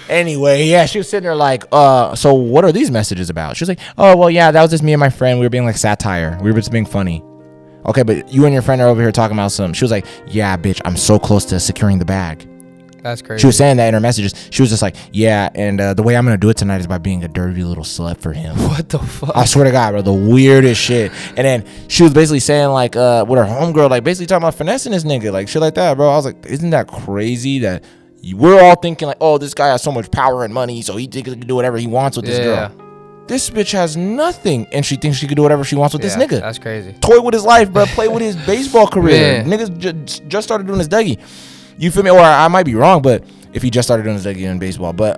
anyway, yeah, she was sitting there like, so what are these messages about? She was like, oh, well, yeah, that was just me and my friend. We were being like satire. We were just being funny. Okay, but you and your friend are over here talking about some. She was like, yeah, bitch, I'm so close to securing the bag. That's crazy. She was saying that in her messages. She was just like, yeah, and the way I'm going to do it tonight is by being a dirty little slut for him. What the fuck? I swear to God, bro, the weirdest shit. And then she was basically saying like, with her homegirl, like basically talking about finessing this nigga, like shit like that, bro. I was like, isn't that crazy that we're all thinking like, oh, this guy has so much power and money, so he thinks he can do whatever he wants with this girl. This bitch has nothing, and she thinks she can do whatever she wants with this nigga. That's crazy. Toy with his life, bro. Play with his baseball career. Man. Niggas just started doing his Dougie. You feel me? Or I might be wrong, but if he just started doing his Dougie in baseball. But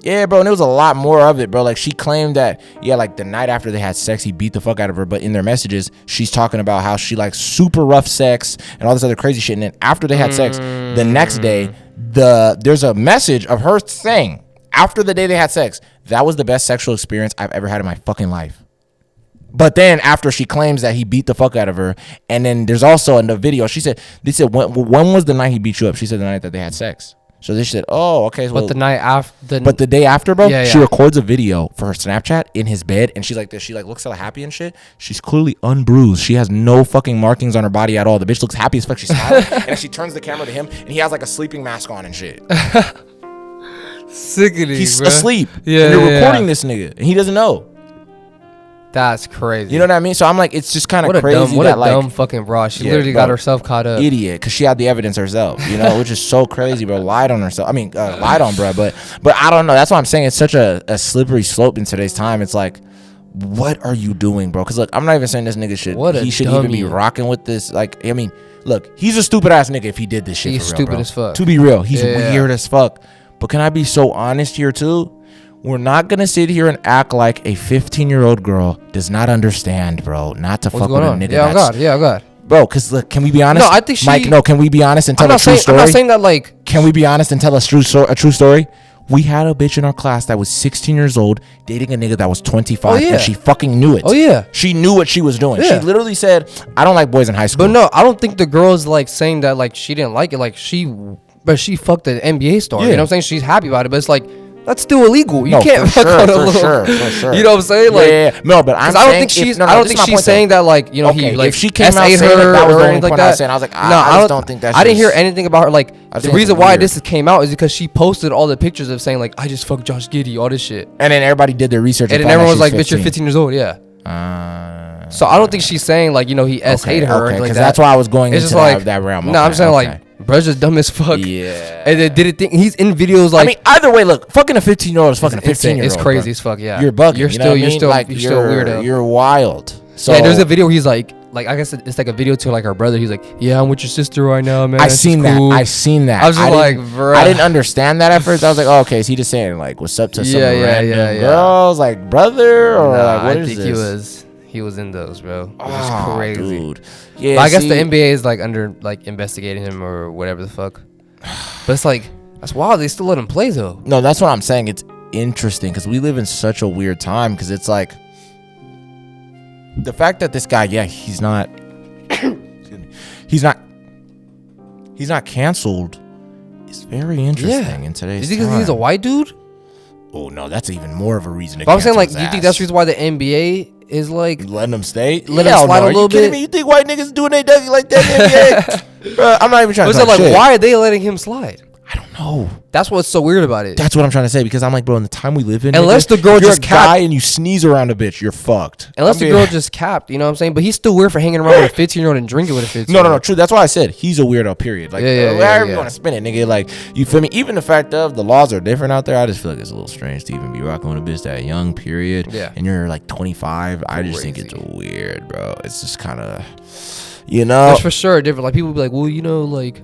yeah, bro, and there was a lot more of it, bro. Like she claimed that, yeah, like the night after they had sex, he beat the fuck out of her. But in their messages, she's talking about how she likes super rough sex and all this other crazy shit. And then after they had sex, the next day, there's a message of her saying, after the day they had sex, that was the best sexual experience I've ever had in my fucking life. But then after she claims that he beat the fuck out of her, and then there's also in the video, they said, when was the night he beat you up? She said the night that they had sex. So they said, oh, okay. But the night after, but the day after, bro, Yeah, she yeah. records a video for her Snapchat in his bed, and she's like this. She like looks all happy and shit. She's clearly unbruised. She has no fucking markings on her body at all. The bitch looks happy as fuck. She's smiling, and she turns the camera to him, and he has like a sleeping mask on and shit. Sickening, He's bro. asleep. Yeah, and they're yeah, recording yeah. this nigga, and he doesn't know. That's crazy. You know what I mean? So I'm like, it's just kind of crazy What that a like dumb fucking broad. She Yeah, literally bro. got herself caught up. idiot, because she had the evidence herself. You know, which is so crazy, bro. Lied on herself. I mean, lied on, bro. But I don't know. That's why I'm saying it's such a slippery slope in today's time. It's like, what are you doing, bro? Because look, I'm not even saying this nigga should. What a he should even be dummy. rocking with this. Like, I mean, look, he's a stupid ass nigga if he did this shit. He's for real, stupid bro. as fuck. To be real, he's Yeah. weird as fuck. But can I be so honest here too? We're not gonna sit here and act like a 15-year-old girl does not understand, bro. Not to What's fuck with going a on? nigga. Yeah, oh that's, God. Yeah, oh God. bro. Because look, can we be honest? No, I think she- Mike. No, can we be honest and tell a true story? I'm not saying that like. Can we be honest and tell a true story? We had a bitch in our class that was 16 years old dating a nigga that was 25, Oh, yeah. and she fucking knew it. Oh yeah. She knew what she was doing. Yeah. She literally said, "I don't like boys in high school." But no, I don't think the girl's like saying that like she didn't like it. Like but she fucked an NBA star. Yeah. You know what I'm saying? She's happy about it, but it's like that's still illegal. You No, can't for fuck sure, on a for little. sure, for sure. You know what I'm saying? Like, yeah. No, but I'm because I don't saying think she's. no, I don't this think is my she's point, though. saying that like you know Okay, he like if she came out SA'd saying her that was or the only anything point like I was that. saying. I was like, No, I just don't think that's I didn't hear just- anything about her. Like I the think reason it's why weird. this came out is because she posted all the pictures of saying like I just fucked Josh Giddey, all this shit, And then everybody did their research, and then found out everyone was she's like, "Bitch, you're 15 years old." Yeah. So I don't think she's saying like you know he SA'd her or anything like because that. that's why I was going It's into just like that realm. No, I'm Okay, saying okay. like bro's just dumb as fuck. Yeah. And then did it think he's in videos like I mean, either way, look, fucking a 15-year-old is fucking a insane. 15-year-old. It's crazy as fuck. Yeah. You're bugging. You're you know what I mean? Like, you're still weirdo. You're wild. So Yeah, there's a video. He's like I guess it's like a video to like her brother. He's like, yeah, I'm with your sister right now, man. I She's seen that. cool." I seen that. I was just like, didn't- bruh. I didn't understand that at first. I was like, oh, okay, is he just saying like, what's up to some Yeah, yeah, random yeah, yeah. girls, like brother, or Nah, like what I is think this? he was in those, bro. Which is Oh, crazy. dude. Yeah, But I guess see, the NBA is like under like investigating him or whatever the fuck. But it's like that's wild. They still let him play though. No, that's what I'm saying. It's interesting because we live in such a weird time. Because it's like the fact that this guy, yeah, he's not, excuse me, he's not canceled. Is very interesting in today's Is it because time. he's a white dude? Oh no, that's even more of a reason to But I'm saying cancel like, his do you think ass. that's the reason why the NBA is like? Letting them stay? Let him Hell slide no. a Are you little kidding bit? me? You think white niggas doing they duggy like that in the NBA? Bro, I'm not even trying Was to it talk like shit. why are they letting him slide? I don't know. That's what's so weird about it. That's what I'm trying to say because I'm like, bro, in the time we live in, Unless nigga, the girl if you're just a guy capped- and you sneeze around a bitch, you're fucked. Unless I the mean- girl just capped, you know what I'm saying? But he's still weird for hanging around with a 15-year-old and drinking with a 15-year-old. No, true. That's why I said he's a weirdo. Period. Like, however you want to spin it, nigga. Like, you feel me? Even the fact of the laws are different out there, I just feel like it's a little strange to even be rocking with a bitch that young. Period. Yeah. And you're like 25. I just think it's Crazy. weird, bro. It's just kind of, you know. There's for sure different. Like people be like, well, you know, like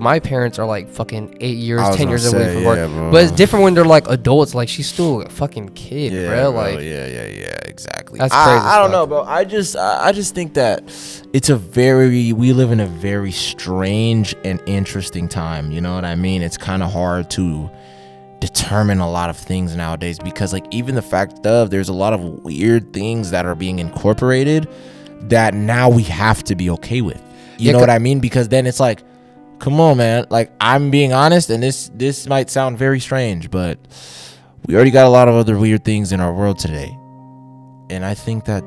my parents are like fucking 8 years, I was 10 gonna years away say, from yeah, her. bro. But it's different when they're like adults. Like she's still a fucking kid, Yeah, bro. Like yeah, exactly. That's crazy I don't as know, fuck. bro. I just think that we live in a very strange and interesting time. You know what I mean? It's kind of hard to determine a lot of things nowadays because like even the fact of there's a lot of weird things that are being incorporated that now we have to be okay with. You Yeah, know what I mean? Because then it's like, come on, man. Like I'm being honest, and this might sound very strange, but we already got a lot of other weird things in our world today, and I think that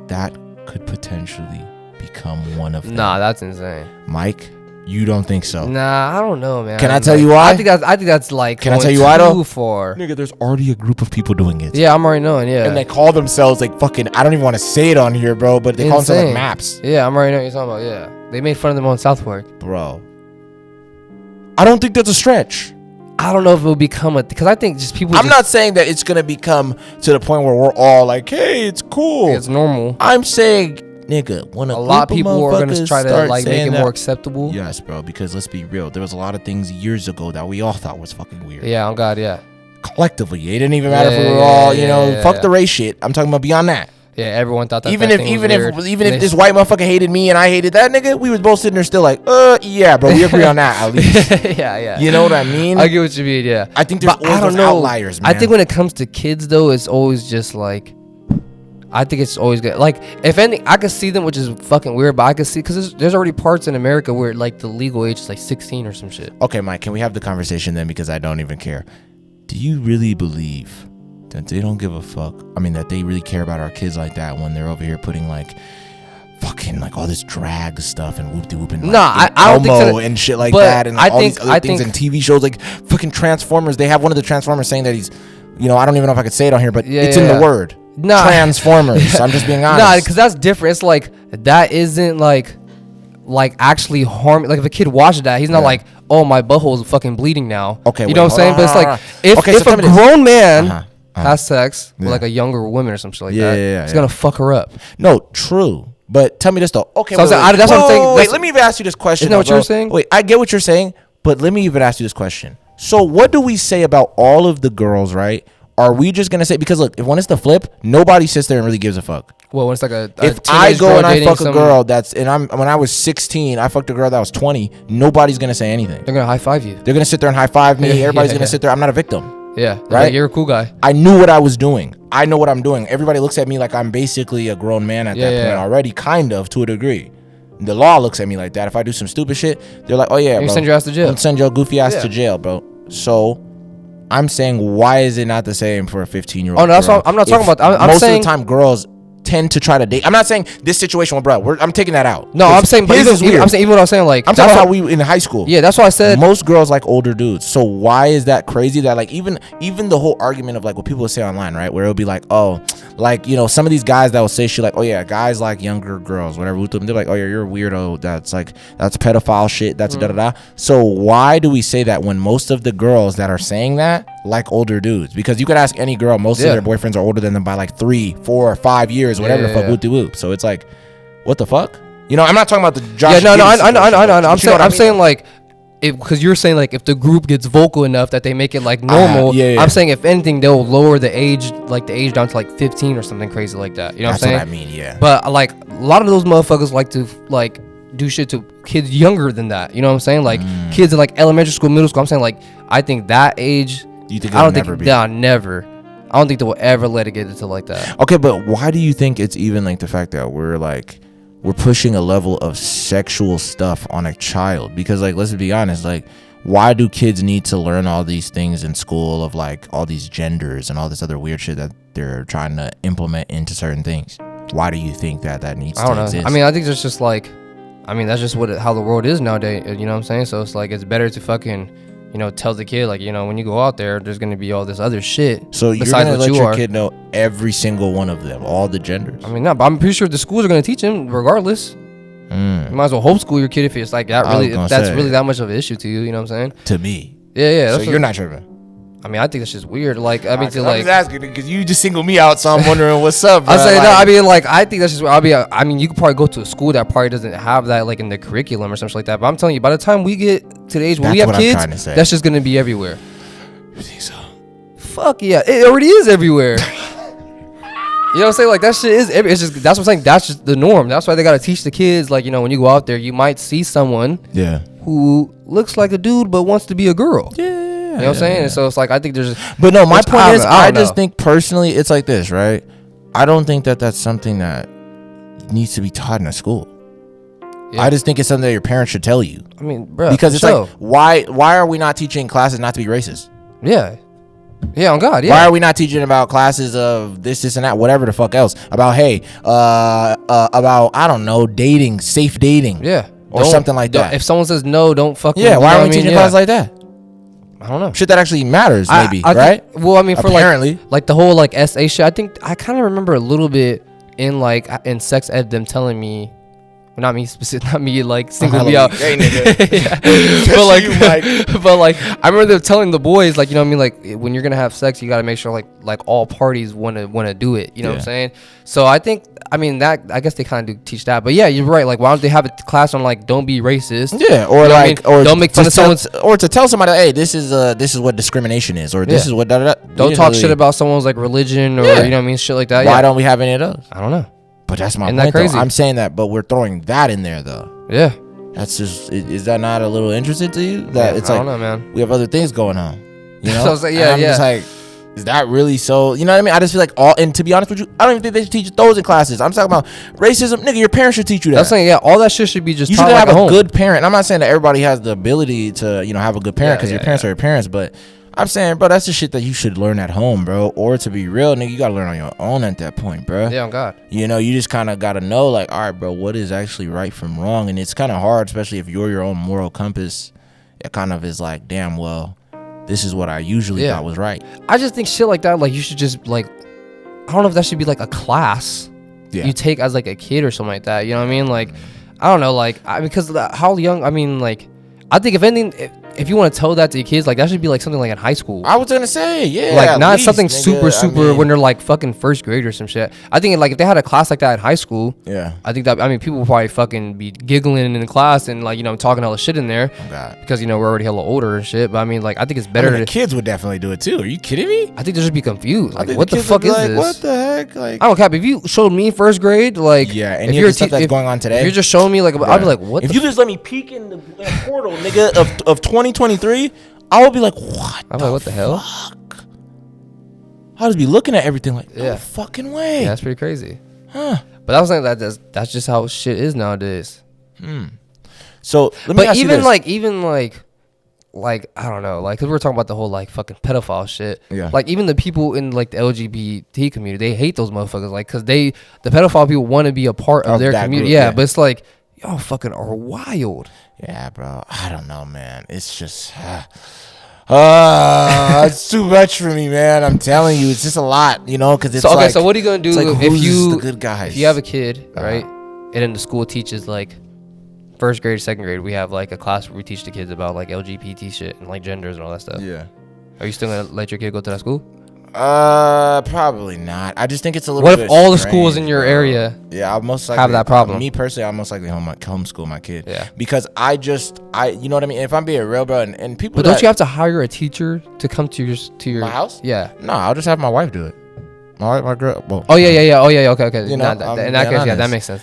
could potentially become one of them. nah, that's insane. Mike, you don't think so? Nah, I don't know, man. Can I tell Like, you why? I think that's like. Can I going tell you why, though? too far. Nigga, there's already a group of people doing it. Yeah, I'm already knowing. Yeah, And they call themselves like fucking, I don't even want to say it on here, bro, but they call themselves like Insane. Maps. Yeah, I'm already knowing what you're talking about. Yeah, they made fun of them on South Park. Bro. I don't think that's a stretch. I don't know if it will become a because I think just people. I'm not saying that it's going to become to the point where we're all like, hey, it's cool. It's normal. I'm saying, nigga, when A lot of people are gonna try to like make it more acceptable. Yes, bro, because let's be real. There was a lot of things years ago that we all thought was fucking weird. Yeah, oh God, yeah. Collectively, it didn't even matter if we Yeah, were all, yeah, you know, yeah, fuck yeah. the race shit. I'm talking about beyond that. Yeah, everyone thought that. Even that if thing was weird. if this white motherfucker hated me and I hated that nigga, we was both sitting there still like, yeah, bro, we agree on that at least. yeah. You know what I mean? I get what you mean. Yeah. I think there's But always those outliers, man. I think when it comes to kids, though, it's always just like, I think it's always good. Like, if anything, I could see them, which is fucking weird, but I could see, because there's already parts in America where, like, the legal age is, like, 16 or some shit. Okay, Mike, can we have the conversation then? Because I don't even care. Do you really believe that they don't give a fuck? I mean, that they really care about our kids like that when they're over here putting, like, fucking, like, all this drag stuff and whoop-de-whoop and, like, nah, I don't think so. And shit like that. And, like, all these other things and TV shows, like, fucking Transformers. They have one of the Transformers saying that he's, you know, I don't even know if I could say it on here, but it's in the word. Nah. Transformers. I'm just being honest. Nah, because that's different. It's like, that isn't like actually harming. Like, if a kid watches that, he's not like, oh, my butthole is fucking bleeding now. Okay, you know what I'm saying? But it's like, if so a grown man has sex with like a younger woman or some shit like that, he's gonna fuck her up. No, true. But tell me this though. Okay, so that's what I'm saying. Wait, let me even ask you this question. Isn't that what you're saying? Wait, I get what you're saying, but let me even ask you this question. So what do we say about all of the girls, right? Are we just gonna say, because look, if when it's the flip, nobody sits there and really gives a fuck. Well, when it's like a if I go and I fuck a girl when I was 16, I fucked a girl that was 20, nobody's gonna say anything. They're gonna high five you. They're gonna sit there and high five me. Everybody's gonna sit there. I'm not a victim. Yeah, right. Like, you're a cool guy. I knew what I was doing. I know what I'm doing. Everybody looks at me like I'm basically a grown man at that point already, kind of, to a degree. The law looks at me like that. If I do some stupid shit, they're like, oh yeah, bro, send your ass to jail. Send your goofy ass to jail, bro. So I'm saying, why is it not the same for a 15-year-old? Oh, no, that's what I'm not talking about. I'm most saying, of the time, girls tend to try to date. I'm not saying this situation with bro. I'm taking that out. No, I'm saying, but I'm saying even what I'm saying, like, I'm talking about how we in high school. Yeah, that's what I said. Most girls like older dudes. So why is that crazy? That like even the whole argument of like what people say online, right? Where it'll be like, oh, like, you know, some of these guys that will say shit like, oh yeah, guys like younger girls, whatever. They're like, oh yeah, you're a weirdo. That's pedophile shit. That's da da da. So why do we say that when most of the girls that are saying that like older dudes? Because you could ask any girl, most of their boyfriends are older than them by like 3, 4, 5 years, whatever the fuck. Whoop. So it's like, what the fuck? You know, I'm not talking about the Josh. Yeah, no, I know. I'm saying like, because you're saying like if the group gets vocal enough that they make it like normal. I'm saying if anything they'll lower the age down to like 15 or something crazy like that. You know what I'm saying? That's what I mean, yeah. But like a lot of those motherfuckers like to like do shit to kids younger than that. You know what I'm saying? Like kids in like elementary school, middle school. I'm saying like I think that age. You think never. I don't think they will ever let it get into like that. Okay, but why do you think it's even like the fact that we're pushing a level of sexual stuff on a child? Because like, let's be honest, like, why do kids need to learn all these things in school of like all these genders and all this other weird shit that they're trying to implement into certain things? Why do you think that needs to exist? I mean, I think there's just like, that's just how the world is nowadays. You know what I'm saying? So it's like, it's better to fucking, you know, tell the kid, like, you know, when you go out there, there's going to be all this other shit. So you're going to let your kid know every single one of them, all the genders? I mean, no, but I'm pretty sure the schools are going to teach him regardless. You might as well homeschool your kid if it's like that really, if that's really that much of an issue to you. You know what I'm saying? To me. Yeah. So you're not tripping? I mean, I think that's just weird. Like, I mean, I'm just asking because you just single me out, so I'm wondering what's up. Bro. I say no. I mean, like, I think that's just. I mean, you could probably go to a school that probably doesn't have that, like, in the curriculum or something like that. But I'm telling you, by the time we get to the age where we have kids, that's just gonna be everywhere. You think so? Fuck yeah, it already is everywhere. You know what I'm saying? Like, that shit is. It's just, that's what I'm saying. That's just the norm. That's why they gotta teach the kids. Like, you know, when you go out there, you might see someone. Who looks like a dude but wants to be a girl. You know what I'm saying? And so it's like, I think there's... But no, my point is, I just think personally, it's like this, right? I don't think that that's something that needs to be taught in a school. I just think it's something that your parents should tell you. I mean, bro, because it's like, why are we not teaching classes not to be racist? Yeah, on God, yeah. Why are we not teaching about classes of this, and that, whatever the fuck else? About, hey, about, I don't know, dating, safe dating. Yeah. Or something like that. If someone says no, don't fucking... Yeah, why are we teaching classes like that? I don't know. Shit that actually matters, maybe, right? Well, I mean, for apparently, like the whole like SA shit, I think I kind of remember a little bit in sex ed them telling me, well, not me specific, not me like single me out. But like I remember them telling the boys, like, you know what I mean, like when you're gonna have sex, you gotta make sure like all parties wanna do it. You know what I'm saying? So I think, I mean, that, I guess they kind of do teach that, but yeah, you're right. Like, why don't they have a class on like don't be racist? Yeah, or you know like, or don't make fun of someone's, or to tell somebody, hey, this is what discrimination is, or this is what don't talk shit about someone's like religion or you know what I mean, shit like that. Why don't we have any of those? I don't know. But that's my point. That crazy? Though. I'm saying that, but we're throwing that in there though. Yeah, that's just. Is that not a little interesting to you? That it's I like, don't know, man. We have other things going on. You know? So it's like, I'm just like, Is that really so? You know what I mean? I just feel like and to be honest with you, I don't even think they should teach those in classes. I'm talking about racism. Nigga, your parents should teach you that. I'm saying, yeah, all that shit should be just you taught should like have at a home. good parent. I'm not saying that everybody has the ability to, have a good parent because your parents are your parents, but I'm saying, bro, that's the shit that you should learn at home, bro. Or to be real, nigga, you gotta learn on your own at that point, bro. Yeah, on God. You just kind of gotta know, like, all right, bro, what is actually right from wrong? And it's kind of hard, especially if you're your own moral compass. It kind of is like, damn, well, this is what I usually thought was right. I just think shit like that, like, you should just, like, I don't know if that should be, like, a class you take as, like, a kid or something like that. You know what I mean? Like, I don't know, like, because how young, I mean, like, I think if anything, if you want to tell that to your kids, like, that should be like something like in high school. I was gonna say, yeah, like not least, something nigga, super when they're like fucking first grade or some shit. I think like if they had a class like that in high school, I think that, I mean, people would probably fucking be giggling in the class and like, talking all the shit in there because we're already hella older and shit. But I mean, like, I think it's better. The kids would definitely do it too. Are you kidding me? I think they should be confused. Like, what the fuck is like, this? What the heck? Like, I don't care. If you showed me first grade, like, and if you're stuff that's going on today, if you're just showing me, like, I'd be like, what? If you just let me peek in the portal, nigga, of 2023. I would be like, what? I'm like, what the hell? I'll just be looking at everything like, no fucking way. Yeah, that's pretty crazy. Huh. But I was saying that's just how shit is nowadays. So, let me ask you this. even like, I don't know, like, cause we were talking about the whole like fucking pedophile shit. Yeah. Like, even the people in like the LGBT community, they hate those motherfuckers. Like, cause the pedophile people want to be a part of their community. Group, but it's like, y'all fucking are wild. Yeah, bro. I don't know, man. It's just, it's too much for me, man. I'm telling you, it's just a lot, because it's so, okay, so what are you gonna do if you the good guys? If you have a kid, right, and then the school teaches like first grade, second grade, we have like a class where we teach the kids about like LGBT shit and like genders and all that stuff. Yeah. Are you still gonna let your kid go to that school? Probably not. I just think it's a little. What if all the schools in your area? Yeah, I'll most likely have that problem. Me personally, I'll most likely homeschool my kid. Yeah. Because you know what I mean. If I'm being real, bro, and people. But don't you have to hire a teacher to come to your my house? Yeah. No, I'll just have my wife do it. My girl. Well, Oh yeah. Okay. You know, in that case, that makes sense.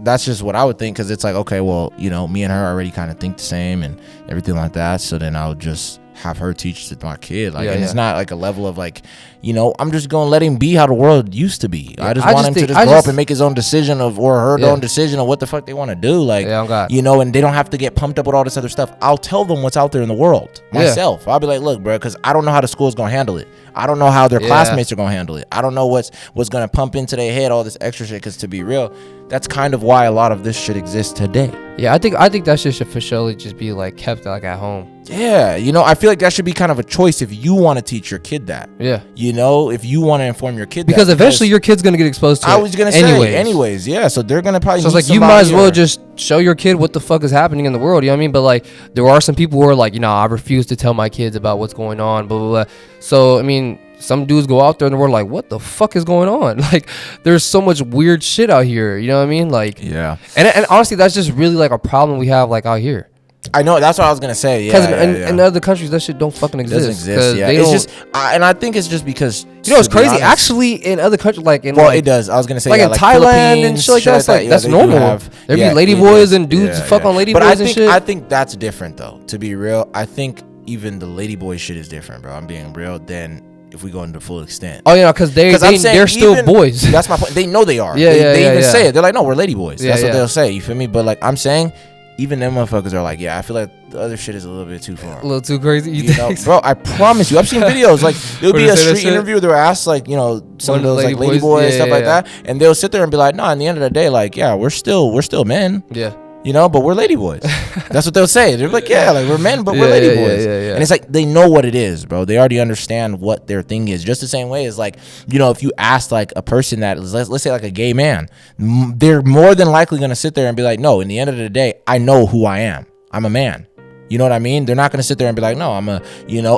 That's just what I would think, because it's like, okay, well, me and her already kind of think the same and everything like that. So then I would just have her teach to my kid, like, and it's not like a level of like, I'm just gonna let him be how the world used to be. I just want him to grow up and make his own decision or her own decision of what the fuck they want to do, like, and they don't have to get pumped up with all this other stuff. I'll tell them what's out there in the world myself. I'll be like, look, bro, because I don't know how the school's gonna handle it. I don't know how their classmates are gonna handle it. I don't know what's gonna pump into their head, all this extra shit. Because to be real, that's kind of why a lot of this shit exists today. Yeah, I think that shit should for surely just be like kept like at home. Yeah, I feel like that should be kind of a choice if you want to teach your kid that. Yeah. If you want to inform your kid because eventually your kid's gonna get exposed to it. I was gonna say anyways, yeah. So they're gonna probably. So it's like you might as well just show your kid what the fuck is happening in the world. You know what I mean? But like there are some people who are like, I refuse to tell my kids about what's going on. Blah blah blah. So I mean, some dudes go out there in the world like, what the fuck is going on? Like, there's so much weird shit out here. You know what I mean? Like, yeah. And honestly, that's just really like a problem we have like out here. I know, that's what I was gonna say. Yeah, because in other countries that shit don't fucking exist. Doesn't exist. Yeah, it's just, and I think it's just because it's crazy. Honest, actually, in other countries, like in it does. I was gonna say like in Thailand and shit like that. Like that's normal. There be lady boys and dudes fuck on lady boys and shit. I think that's different though. To be real, I think even the lady boy shit is different, bro. I'm being real. Then if we go into full extent. Oh yeah, because they're still boys. That's my point. They know they are. They even say it. They're like, no, we're lady boys. That's what they'll say. You feel me? But like I'm saying, even them motherfuckers are like, yeah, I feel like the other shit is a little bit too far. A little too crazy. You think? Bro, I promise you. I've seen videos. Like, there'll be a street interview. They'll ask, like, some of those, like, lady boys and stuff like that. And they'll sit there and be like, no, in the end of the day, like, yeah, we're still men. Yeah. But we're lady boys. That's what they'll say. They're like, yeah, like, we're men, but we're lady boys. And it's like, they know what it is, bro. They already understand what their thing is. Just the same way as, like, if you ask, like, a person that is, let's say, like, a gay man, they're more than likely going to sit there and be like, no, in the end of the day, I know who I am. I'm a man. You know what I mean? They're not going to sit there and be like, no, I'm a,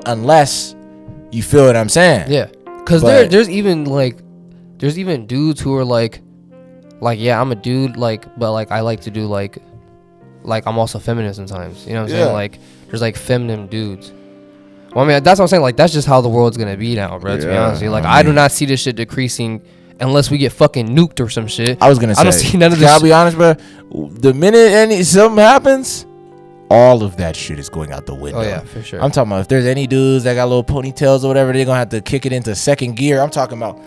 unless you feel what I'm saying. Yeah. Because there's even dudes who are like, yeah, I'm a dude, like, but, like, I like to do, like I'm also feminine sometimes. You know what I'm saying? Like, there's, like, feminine dudes. Well, I mean, that's what I'm saying. Like, that's just how the world's going to be now, bro, to be honest with you. Like, I do not see this shit decreasing unless we get fucking nuked or some shit. I was going to say. I don't see none of this I'll be honest, bro. The minute something happens, all of that shit is going out the window. Oh yeah, for sure. I'm talking about if there's any dudes that got little ponytails or whatever, they're gonna have to kick it into second gear. I'm talking about,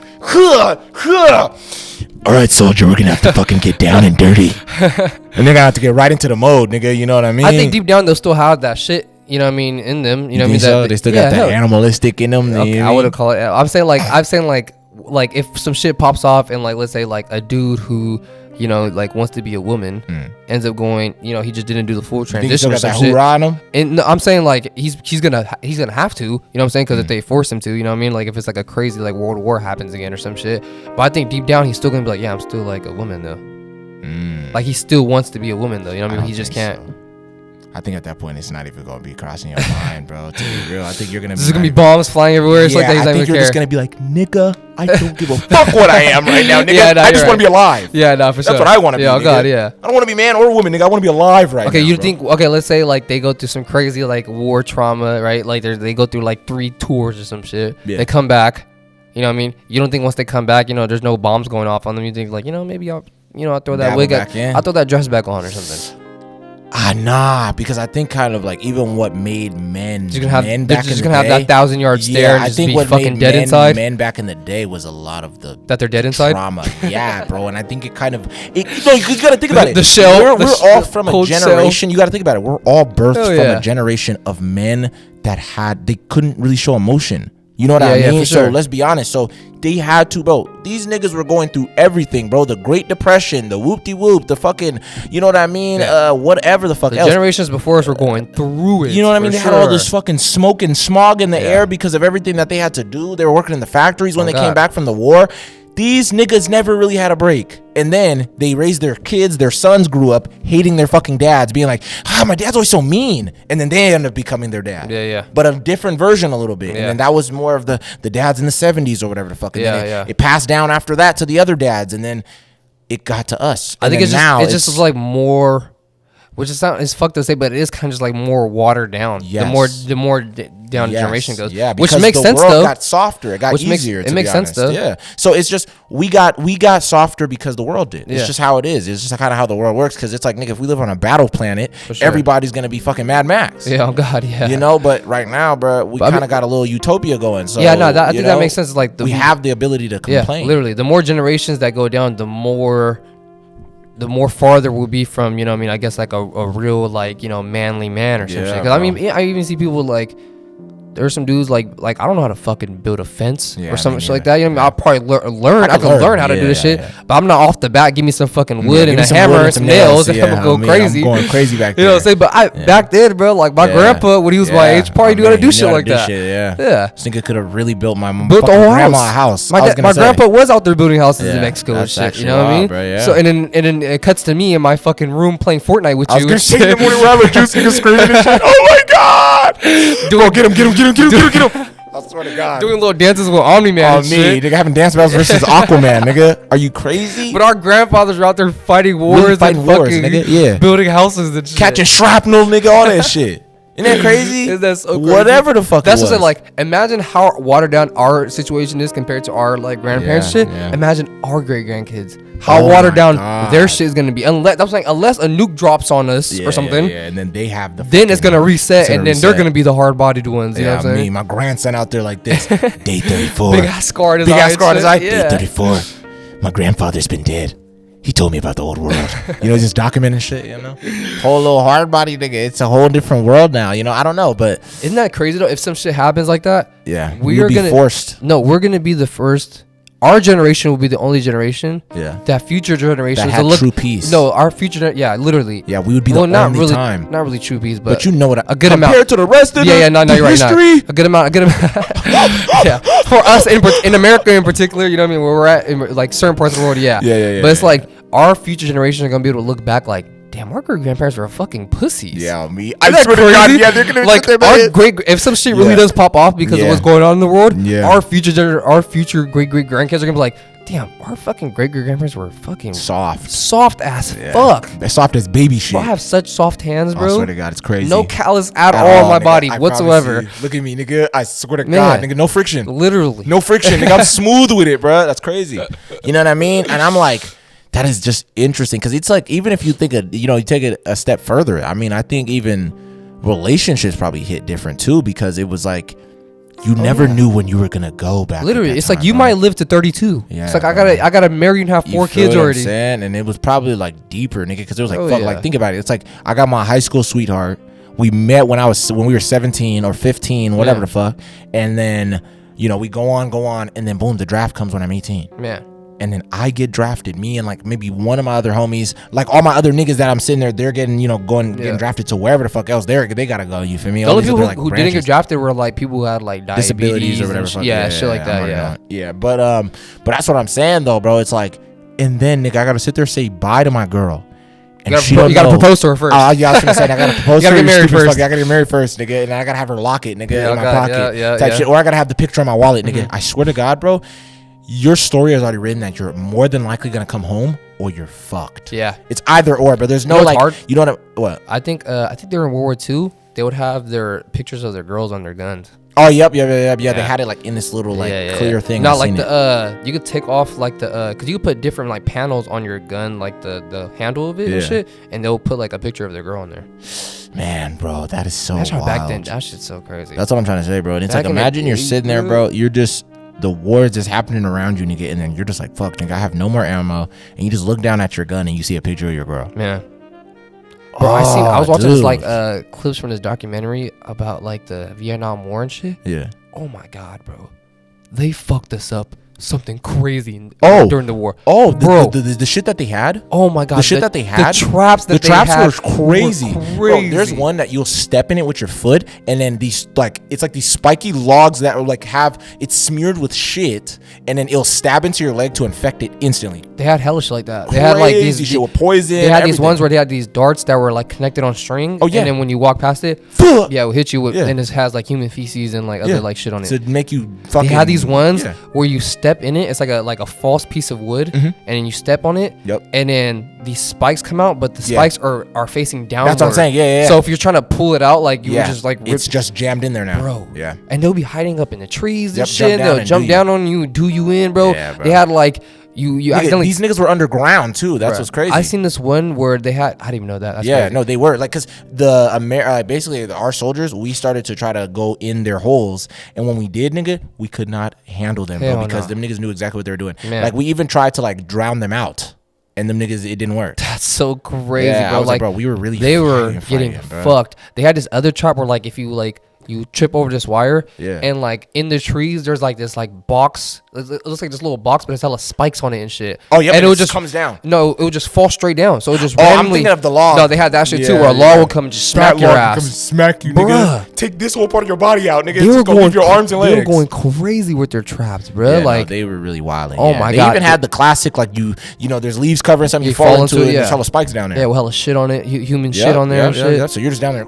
all right, soldier, we're gonna have to fucking get down and dirty, and they're gonna have to get right into the mode, nigga. You know what I mean? I think deep down they'll still have that shit. You know what I mean? In them. You know what I mean? So they still got that animalistic in them. Okay, I wouldn't call it. I'm saying like if some shit pops off and like let's say like a dude who, you know, like wants to be a woman ends up going, you know, he just didn't do the full transition or some shit. On him? And no, I'm saying like he's gonna have to, you know what I'm saying? Because if they force him to, you know what I mean? Like if it's like a crazy like world war happens again or some shit. But I think deep down he's still gonna be like, yeah, I'm still like a woman though. Like he still wants to be a woman though. You know what I mean? He just can't. So. I think at that point it's not even gonna be crossing your mind, bro. To be real, I think you're gonna. There's gonna be bombs flying everywhere. It's like that. I think you're just gonna be like, nigga, I don't give a fuck what I am right now, nigga. Yeah, no, I just want to be alive. Yeah, no, for sure. That's what I want to be. Yeah, oh nigga. God, yeah. I don't want to be man or woman, nigga. I want to be alive right now. Okay, you bro. think? Okay, let's say like they go through some crazy like war trauma, right? Like they go through like 3 tours or some shit. Yeah. They come back. You know what I mean? You don't think once they come back, you know, there's no bombs going off on them. You think like, you know, maybe I'll throw that wig back. I'll throw that dress back on or something. Nah, because I think kind of like even what made men back in the day. They're just gonna have that 1,000-yard stare and just be fucking dead inside. Men back in the day was a lot of the that they're dead inside trauma. Yeah, bro, and I think it kind of you gotta think about it. The shell. We're all from a generation. You gotta think about it. We're all birthed from a generation of men that they couldn't really show emotion. You know what I mean? Sure. So let's be honest. So they had to, bro. These niggas were going through everything, bro. The Great Depression, the whoop-de-whoop, the fucking, you know what I mean? Yeah. Whatever the fuck else. The generations before us were going through it. You know what I mean? They had all this fucking smoke and smog in the air because of everything that they had to do. They were working in the factories when they came back from the war. These niggas never really had a break. And then they raised their kids, their sons grew up hating their fucking dads, being like, my dad's always so mean. And then they end up becoming their dad. Yeah. But a different version a little bit. And then that was more of the dads in the 70s or whatever the fuck. And then it passed down after that to the other dads. And then it got to us. I think it's just like more, which it's fucked to say, but it is kind of just like more watered down. Yes. The more down the generation goes. Yeah, because which makes the sense world though. got softer. It got easier. It makes sense though. Yeah. So it's just we got softer because the world did. It's just how it is. It's just kind of how the world works. Because it's like, nigga, if we live on a battle planet, everybody's gonna be fucking Mad Max. Yeah. Oh God. Yeah. You know, but right now, bro, we kind of got a little utopia going. So yeah, no, I think that makes sense. Like we have the ability to complain. Yeah, literally, the more generations that go down, the more farther we'll be from, you know what I mean, I guess like a real like, you know, manly man or some shit. Because I mean, I even see people like, there's some dudes like I don't know how to fucking build a fence or something shit like that. You know what I mean? I'll probably learn. I can learn how to do this shit, but I'm not off the bat. Give me some fucking wood and a hammer and some nails, and I'm gonna go crazy. I'm going crazy back there. You know what I'm saying? But back then, bro, like my grandpa when he was my age, probably knew how to do shit like that. Yeah. This nigga could have really built my built the whole grandma's house. My grandpa was out there building houses in Mexico and shit. You know what I mean? Bro, so and then it cuts to me in my fucking room playing Fortnite with you. I was gonna say in the morning we're having juicing and screaming and shit. Oh my God! Get him! I swear to God. Doing little dances with Omni-Man and shit. Nigga, having dance battles versus Aquaman, nigga. Are you crazy? But our grandfathers were out there fighting wars nigga. Yeah. Building houses and shit. Catching shrapnel, nigga, all that shit. Isn't that crazy? That's so crazy. Whatever the fuck that's it was. That's what I'm saying. Like, imagine how watered down our situation is compared to our like grandparents shit. Yeah. Imagine our great grandkids. How watered down their shit is gonna be. Unless a nuke drops on us or something. Yeah, and then they have then it's gonna reset, and then they're gonna be the hard-bodied ones. You know what I'm saying? My grandson out there like this. Day 34. Big ass scar in his eye. Day 34. My grandfather's been dead. He told me about the old world. You know, just documenting shit, you know? Whole little hard body nigga. It's a whole different world now, you know? I don't know, but... Isn't that crazy, though? If some shit happens like that... Yeah. We're going to be forced. No, we're going to be the first... Our generation will be the only generation... Yeah. That future generations... That had true peace. No, our future... Yeah, literally. Yeah, we would be the only time. Not really true peace, but... But you know what... A good amount. Compared to the rest of no, you're right. history... A good amount. Yeah. For us, in America in particular, you know what I mean? Where we're at, in like certain parts of the world, yeah. Yeah. But it's like... Our future generation are gonna be able to look back like, damn, our great grandparents were fucking pussies. Yeah, me. I swear to God, yeah, they're gonna like our if some shit really does pop off because of what's going on in the world, our future great grandkids are gonna be like, damn, our fucking great grandparents were fucking soft as fuck. They're soft as baby shit. Bro, I have such soft hands, bro. I swear to God, it's crazy. No callus at all on my body whatsoever. Look at me, nigga. I swear to God, nigga, no friction. Literally, no friction. Nigga, I'm smooth with it, bro. That's crazy. You know what I mean? And I'm like, that is just interesting because it's like, even if you think you take it a step further, I mean, I think even relationships probably hit different too, because it was like you never knew when you were gonna go back. Literally, it's like you might live to 32. Yeah, it's like I gotta marry and have 4 kids already. And it was probably like deeper, nigga, because it was like fuck. Like, think about it. It's like I got my high school sweetheart. We met when we were 17 or 15, whatever the fuck, and then we go on, and then boom, the draft comes when I'm 18. Man. And then I get drafted. Me and like maybe one of my other homies, like all my other niggas that I'm sitting there, they're getting, getting drafted to wherever the fuck else they gotta go. You feel me? The only people who didn't get drafted were like people who had like disabilities or whatever. Shit like that. Yeah. But that's what I'm saying though, bro. It's like, and then nigga, I gotta sit there and say bye to my girl. And you gotta propose to her first. Yeah, I was gonna say, I gotta propose to her. You gotta get married first. I gotta get married first, nigga. And I gotta have her locket, nigga, in my pocket. Type shit. Or I gotta have the picture on my wallet, nigga. I swear to God, bro. Your story has already written that you're more than likely gonna come home or you're fucked. Yeah, it's either or, but there's no hard? You don't have what? I think they were in World War II. They would have their pictures of their girls on their guns. Oh, yep. They had it like in this little clear thing. Not like you could take off like because you could put different like panels on your gun, like the handle of it and shit, and they'll put like a picture of their girl on there. Man, bro, that is so wild. Back then, that shit's so crazy. That's what I'm trying to say, bro. And it's like, imagine you're sitting there, bro. You're just, the war is just happening around you, nigga, and then you're just like, fuck, nigga, I have no more ammo, and you just look down at your gun and you see a picture of your girl. Yeah. Bro, I was watching this like clips from this documentary about like the Vietnam War and shit. Yeah. Oh my God, bro. They fucked us up something crazy during the war. Oh, bro. The shit that they had? Oh my God. The shit that they had? The traps that they had were crazy. Bro, there's one that you'll step in it with your foot, and then these it's like these spiky logs that are like it's smeared with shit, and then it'll stab into your leg to infect it instantly. They had hella shit like that. Crazy they had like these shit with poison. They had these ones where they had these darts that were like connected on string. Oh yeah. And then when you walk past it, it will hit you with, and it has like human feces and like other like shit on it to make you fucking. They had these ones where you step in it. It's like a false piece of wood, and then you step on it. Yep. And then these spikes come out, but the spikes are facing downward. That's what I'm saying. Yeah. So if you're trying to pull it out, like you just like it's just jammed in there now, bro. Yeah. And they'll be hiding up in the trees and shit. They'll jump down on you, do you in, bro. Yeah, bro. They had like. You accidentally, these niggas were underground too. That's what's crazy. I seen this one where they had. I didn't even know that. That's crazy. No, they were like, because basically our soldiers, we started to try to go in their holes, and when we did, nigga, we could not handle them, bro, because them niggas knew exactly what they were doing. Man. Like we even tried to like drown them out, and them niggas, it didn't work. That's so crazy, bro. I was like, bro, we were really. They were getting fucked. They had this other trap where like if you like. You trip over this wire, and like in the trees, there's like this like box. It looks like this little box, but it's hella spikes on it and shit. Oh yeah, and it just comes down. No, it would just fall straight down. So it just. I'm thinking of the log. No, they had that shit too, where a log will come and just smack your ass. Come smack you, nigga. Bruh. Take this whole part of your body out, nigga. They were going your arms and legs. They were going crazy with their traps, bro. Yeah, like they were really wild. Oh my God, they even had the classic like you know, there's leaves covering something, you fall into it. And there's hella spikes down there. Yeah, with hella shit on it, human shit on there and shit. Yeah. So you're just down there.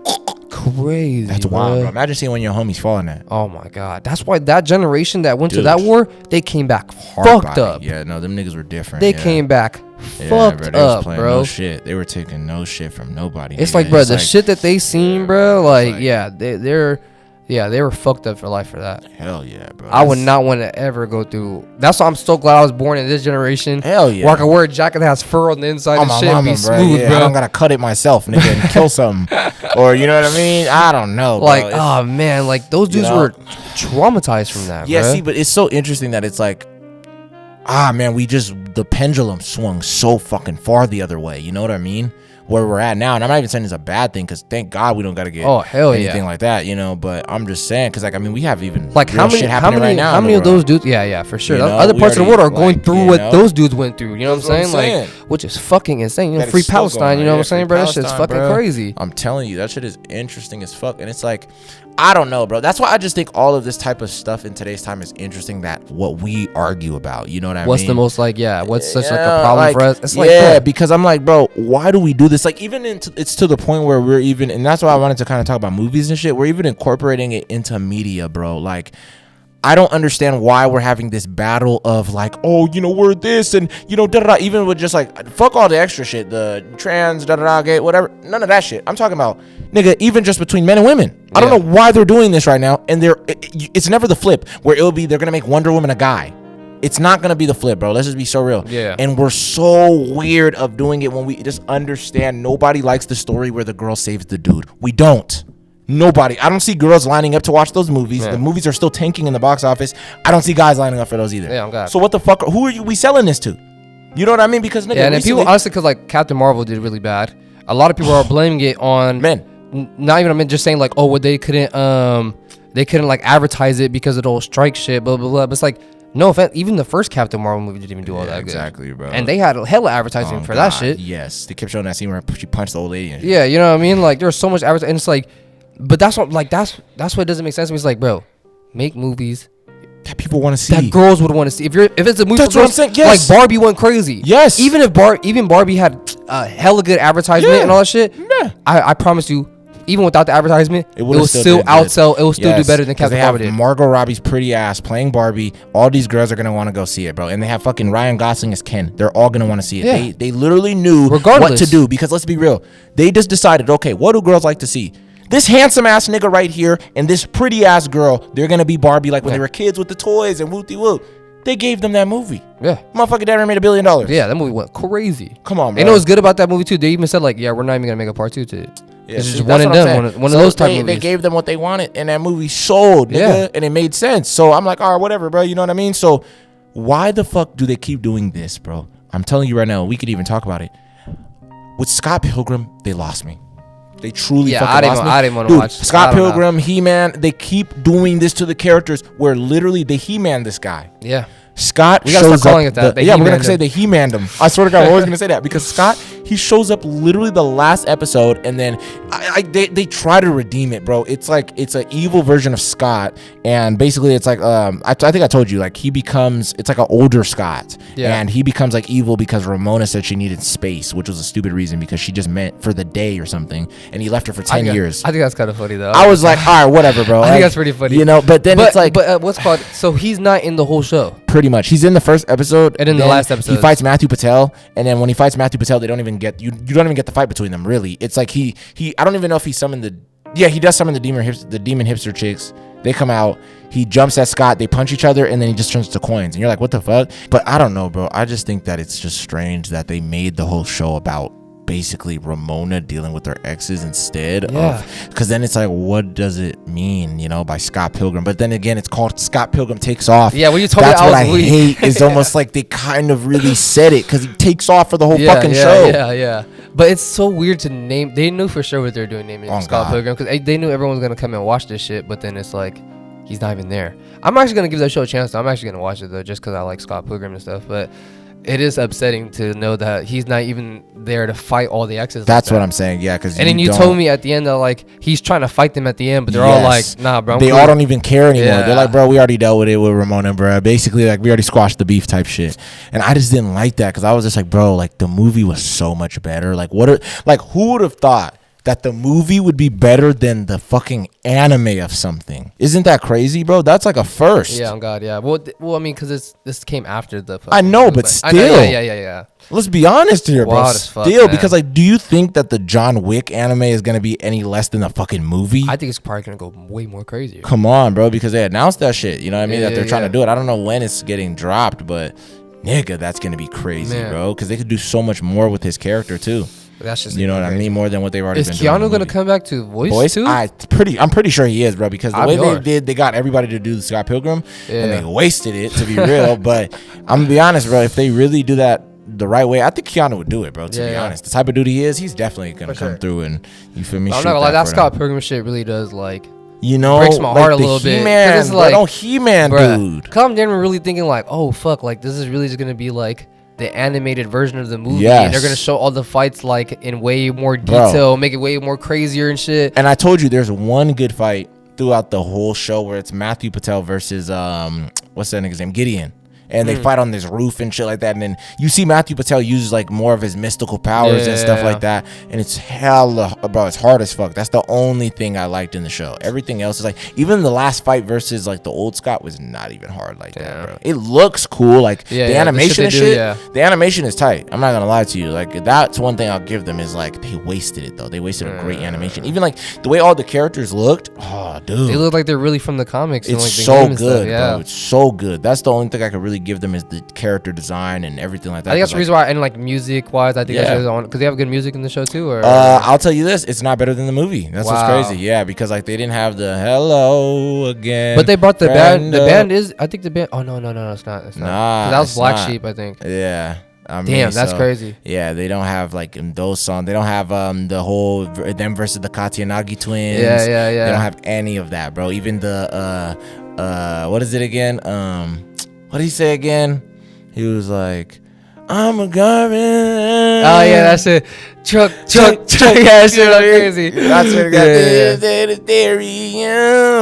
Crazy. That's wild, bro. Imagine seeing one of your homies falling that. Oh my God. That's why that generation that went to that war, they came back fucked up. Yeah, no, them niggas were different. They came back fucked up, bro. No shit. They were taking no shit from nobody. It's like, bro, the shit that they seen, bro, like, they were fucked up for life for that. Hell yeah, bro. I would not want to ever go through. That's why I'm so glad I was born in this generation. Hell yeah. Where I can wear a jacket that has fur on the inside and shit and be smooth, bro. I don't gotta cut it myself, nigga, and kill something. Or, you know what I mean? I don't know, bro. Like, oh, man, like, those dudes were traumatized from that, yeah, bro. see, but it's so interesting that it's like, man, the pendulum swung so fucking far the other way. You know what I mean? Where we're at now, and I'm not even saying it's a bad thing, because thank God we don't got to get anything like that, you know. But I'm just saying, because like, I mean, we have even like real shit happening right now. How many of those dudes? Yeah, for sure. You know, other parts of the world are going through what those dudes went through. You know what I'm saying? Like, which is fucking insane. You know, free Palestine. You know what I'm saying, bro? That shit's fucking crazy. I'm telling you, that shit is interesting as fuck, and it's like, I don't know, bro. That's why I just think all of this type of stuff in today's time is interesting. That what we argue about, you know what I mean? What's the most like? Yeah, what's such like a problem for us? It's like, yeah, because I'm like, bro, why do we do this? Like, even it's to the point where we're even, and that's why I wanted to kind of talk about movies and shit. We're even incorporating it into media, bro. Like, I don't understand why we're having this battle of like, oh, you know, we're this and, you know, da-da-da. Even with just like, fuck all the extra shit, the trans, da-da-da, gay, whatever. None of that shit. I'm talking about, nigga, even just between men and women. I don't know why they're doing this right now. And it's never the flip where they're going to make Wonder Woman a guy. It's not gonna be the flip, bro. Let's just be so real. Yeah. And we're so weird of doing it when we just understand nobody likes the story where the girl saves the dude. We don't. Nobody. I don't see girls lining up to watch those movies. Yeah. The movies are still tanking in the box office. I don't see guys lining up for those either. Yeah, I'm glad. So what the fuck? Who are we selling this to? You know what I mean? Because nigga, Yeah, and then people honestly, because like Captain Marvel did really bad. A lot of people are blaming it on men. Not even, I mean, just saying like, oh, well, they couldn't like advertise it because of the whole strike shit, blah blah blah. But it's like, no offense, even the first Captain Marvel movie didn't even do all that good. Exactly, bro. And they had hella advertising for that shit. Yes, they kept showing that scene where she punched the old lady. And shit. Yeah, you know what I mean? Like there's so much advertising, and it's like, but that's what it doesn't make sense to me. It's like, bro, make movies that people want to see, that girls would want to see. If it's a movie, that's for what girls, I'm saying. Yes. Like Barbie went crazy. Yes. Even if Barbie had hella good advertisement and all that shit. Yeah. I promise you, even without the advertisement, it will still did outsell. It will still do better than Captain Captain Marvel did. Margot Robbie's pretty ass playing Barbie. All these girls are gonna want to go see it, bro. And they have fucking Ryan Gosling as Ken. They're all gonna want to see it. Yeah. They literally knew what to do, because let's be real, they just decided, okay, what do girls like to see? This handsome ass nigga right here and this pretty ass girl. They're gonna be Barbie like when they were kids with the toys and whoop de whoop. They gave them that movie. Yeah. Motherfucking dad made $1 billion. Yeah, that movie went crazy. Come on, bro. And it was good about that movie too. They even said like, yeah, we're not even gonna make a part 2 to it. Yeah, it's see, just that's one and what I'm done. saying. One So of those type movies. They gave them what they wanted, and that movie sold, nigga, Yeah. and it made sense. So I'm like, all right, whatever, bro. You know what I mean? So why the fuck do they keep doing this, bro? I'm telling you right now, we could even talk about it. With Scott Pilgrim, they lost me. They truly fucking lost me. I didn't want to watch Scott Pilgrim, He-Man. They keep doing this to the characters where literally they He-Man this guy. Yeah. Scott we gotta shows start calling up. it that. Yeah, we're gonna say they He-Manned him. I swear to God, we're always gonna say that because Scott, he shows up literally the last episode, and then they try to redeem it, bro. It's like it's an evil version of Scott, and basically it's like I think I told you, like he becomes, it's like an older Scott, and he becomes like evil because Ramona said she needed space, which was a stupid reason because she just meant for the day or something, and he left her for 10 years. I think that's kind of funny though. I was like, all right, whatever, bro. I think that's pretty funny, you know. But then it's like, what's called? So he's not in the whole show. Pretty much, he's in the first episode, and in the last episode, he fights Matthew Patel, and then when he fights Matthew Patel, they don't even get you don't even get the fight between them. Really, it's like he I don't even know if he summoned he does summon the demon hipster chicks. They come out, he jumps at Scott, they punch each other, and then he just turns to coins, and you're like, what the fuck? But I don't know, bro. I just think that it's just strange that they made the whole show about basically Ramona dealing with her exes instead of, because then it's like, what does it mean, you know, by Scott Pilgrim? But then again, it's called Scott Pilgrim Takes Off. Yeah, when you told me, that's what I hate is almost like they kind of really said it because he takes off for the whole fucking show. Yeah. But it's so weird to name. They knew for sure what they're doing naming Scott Pilgrim because they knew everyone was gonna come and watch this shit. But then it's like he's not even there. I'm actually gonna give that show a chance. I'm actually gonna watch it though, just because I like Scott Pilgrim and stuff. But it is upsetting to know that he's not even there to fight all the exes. That's what I'm saying. Yeah, because and then you told me at the end that like he's trying to fight them at the end, but they're all like, "Nah, bro." They all don't even care anymore. Yeah. They're like, "Bro, we already dealt with it with Ramona, bro. Basically, like we already squashed the beef type shit." And I just didn't like that because I was just like, "Bro, like the movie was so much better. Like who would have thought that the movie would be better than the fucking anime of something? Isn't that crazy, bro? That's like a first." Yeah, on God, yeah. Well, I mean, because this came after the. I know, but still. Yeah. Let's be honest here, bro. Fuck, still, because like, do you think that the John Wick anime is gonna be any less than the fucking movie? I think it's probably gonna go way more crazy. Come on, bro, because they announced that shit. You know what I mean? That they're trying to do it. I don't know when it's getting dropped, but nigga, that's gonna be crazy, bro. Because they could do so much more with his character too. That's just, you know what I mean, more than what they've already been doing. Is Keanu gonna come back to voice too? I'm pretty sure he is, bro, because the way they got everybody to do the Scott Pilgrim, and they wasted it, to be real. But I'm gonna be honest, bro, if they really do that the right way, I think Keanu would do it, bro, to be honest. The type of dude he is, he's definitely gonna come through and, you feel me, I'm not gonna lie, that Scott Pilgrim shit really does, like, you know, breaks my heart a little bit. He-Man, it's like, don't He-Man, dude. Cause I'm generally really thinking like, oh fuck, like this is really just gonna be like the animated version of the movie, and they're gonna show all the fights like in way more detail, make it way more crazier and shit. And I told you, there's one good fight throughout the whole show where it's Matthew Patel versus what's that nigga's name, Gideon. And they fight on this roof and shit like that. And then you see Matthew Patel uses like more of his mystical powers and stuff like that. And it's hella, bro, it's hard as fuck. That's the only thing I liked in the show. Everything else is like, even the last fight versus like the old Scott was not even hard like that, bro. It looks cool. Like the animation and shit, the animation is tight. I'm not gonna lie to you. Like that's one thing I'll give them is like they wasted it though. They wasted a great animation. Even like the way all the characters looked, oh dude. They look like they're really from the comics. It's and, like, the so game good, stuff, bro. It's so good. That's the only thing I could really give them is the character design and everything like that. I think that's the reason why, and like music wise, I think that's because they have good music in the show too. Or I'll tell you this, it's not better than the movie. That's what's crazy. Yeah, because like they didn't have the hello again. But they brought the band. The band is, I think the band. Oh no, it's not. It's not. Nah, that was Black Sheep, I think. Yeah. I mean, damn, that's crazy. Yeah, they don't have like those songs. They don't have the whole them versus the Katiyanagi twins. Yeah. They don't have any of that, bro. Even the what is it again? What did he say again? He was like, I'm a garbage. Oh yeah, that's it. Chuck. Yeah, that shit was crazy. That's what it got.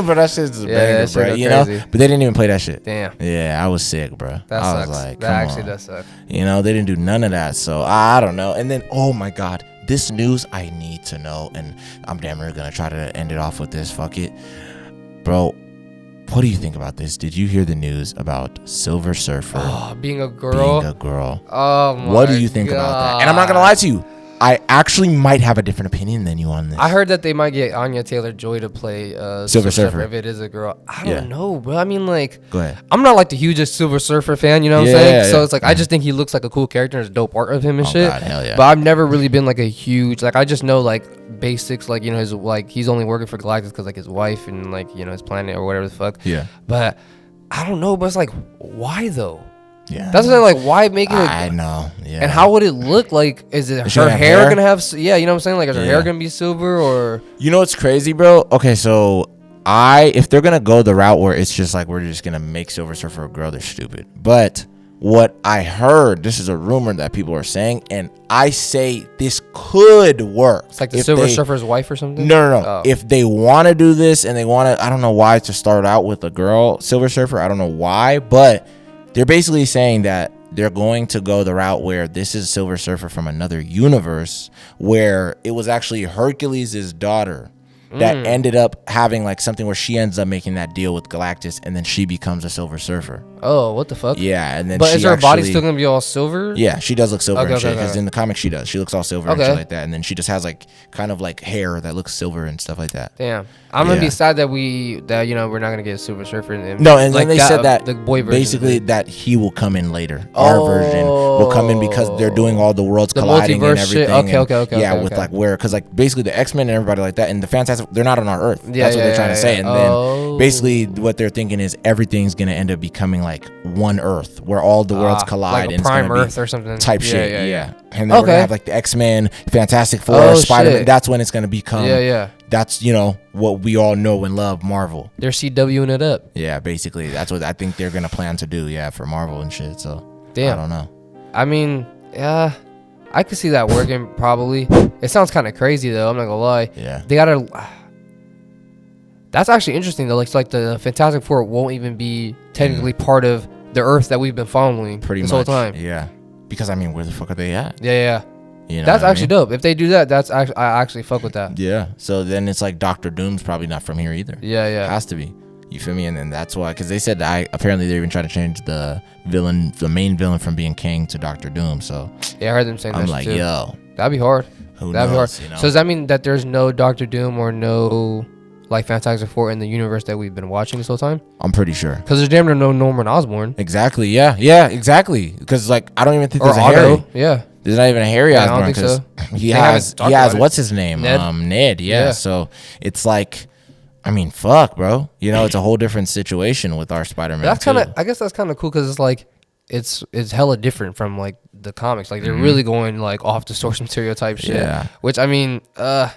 But that shit's a banger, bro. You know? But they didn't even play that shit. Damn. Yeah, I was sick, bro. That I sucks. was like, that actually does suck. You know, they didn't do none of that. So I don't know. And then, oh my God, this news I need to know. And I'm damn near gonna try to end it off with this. Fuck it, bro. What do you think about this? Did you hear the news about Silver Surfer being a girl? Oh my God. What do you think about that? And I'm not gonna lie to you, I actually might have a different opinion than you on this. I heard that they might get Anya Taylor-Joy to play Silver Surfer if it is a girl. I don't know, bro. I mean, like, go ahead. I'm not like the hugest Silver Surfer fan, you know what I'm saying? So it's like I just think he looks like a cool character and there's dope art of him and shit. God, hell yeah. But I've never really been like a huge, like, I just know like basics, like, you know, his like he's only working for Galactus because like his wife and like, you know, his planet or whatever the fuck. Yeah. But I don't know, but it's like, why though? Yeah, that's what I'm like. Why make it? I know. Yeah. And how would it look like? Is it her hair gonna have? Yeah, you know what I'm saying. Like, is her hair gonna be silver or? You know what's crazy, bro? Okay, so if they're gonna go the route where it's just like we're just gonna make Silver Surfer a girl, they're stupid. But what I heard, this is a rumor that people are saying, and I say this could work. It's like the Silver Surfer's wife or something. No. Oh. If they want to do this and they want to, I don't know why to start out with a girl Silver Surfer. I don't know why, but. They're basically saying that they're going to go the route where this is Silver Surfer from another universe where it was actually Hercules' daughter that ended up having like something where she ends up making that deal with Galactus and then she becomes a Silver Surfer. Oh, what the fuck? Yeah, and then but is her body still gonna be all silver? Yeah, she does look silver and shit because in the comics she does. She looks all silver and shit like that, and then she just has like kind of like hair that looks silver and stuff like that. Damn, I'm gonna be sad that you know we're not gonna get a Silver Surfer. No, and like then they said that the boy version basically that he will come in later. Our version will come in because they're doing all the worlds colliding and everything. Shit. Okay. Yeah, with like where because like basically the X-Men and everybody like that and the Fantastic they're not on our Earth. That's what they're trying to say, and then basically what they're thinking is everything's gonna end up becoming like one Earth where all the worlds collide like and Prime Earth or something type shit. Yeah. And then we're gonna have like the X-Men, Fantastic Four, Spider-Man. That's when it's gonna become. That's you know what we all know and love, Marvel. They're CWing it up. Yeah, basically that's what I think they're gonna plan to do. Yeah, for Marvel and shit. So damn, I don't know. I mean, yeah, I could see that working probably. It sounds kind of crazy though. I'm not gonna lie. Yeah, they gotta. That's actually interesting though. Like the Fantastic Four won't even be technically part of the Earth that we've been following this whole time. Yeah, because I mean, where the fuck are they at? Yeah. You know that's actually dope. If they do that, I actually fuck with that. Yeah. So then it's like Doctor Doom's probably not from here either. Yeah. It has to be. You feel me? And then that's why, because they said that apparently they're even trying to change the main villain from being Kang to Doctor Doom. So yeah, I heard them saying that. I'm like, yo, that'd be hard. Who knows? Be hard. You know? So does that mean that there's no Doctor Doom or no like Fantastic Four in the universe that we've been watching this whole time? I'm pretty sure. Because there's damn near no Norman Osborn. Exactly. Yeah. Exactly. Because like I don't even think there's a Harry. Yeah. There's not even a Harry Osborn because he has what's his name? Ned. Yeah. So it's like, I mean, fuck, bro. You know, it's a whole different situation with our Spider-Man. That's kind of. I guess that's kind of cool because it's like, it's hella different from like the comics. Like they're really going like off the source material type shit. Yeah. Which I mean, the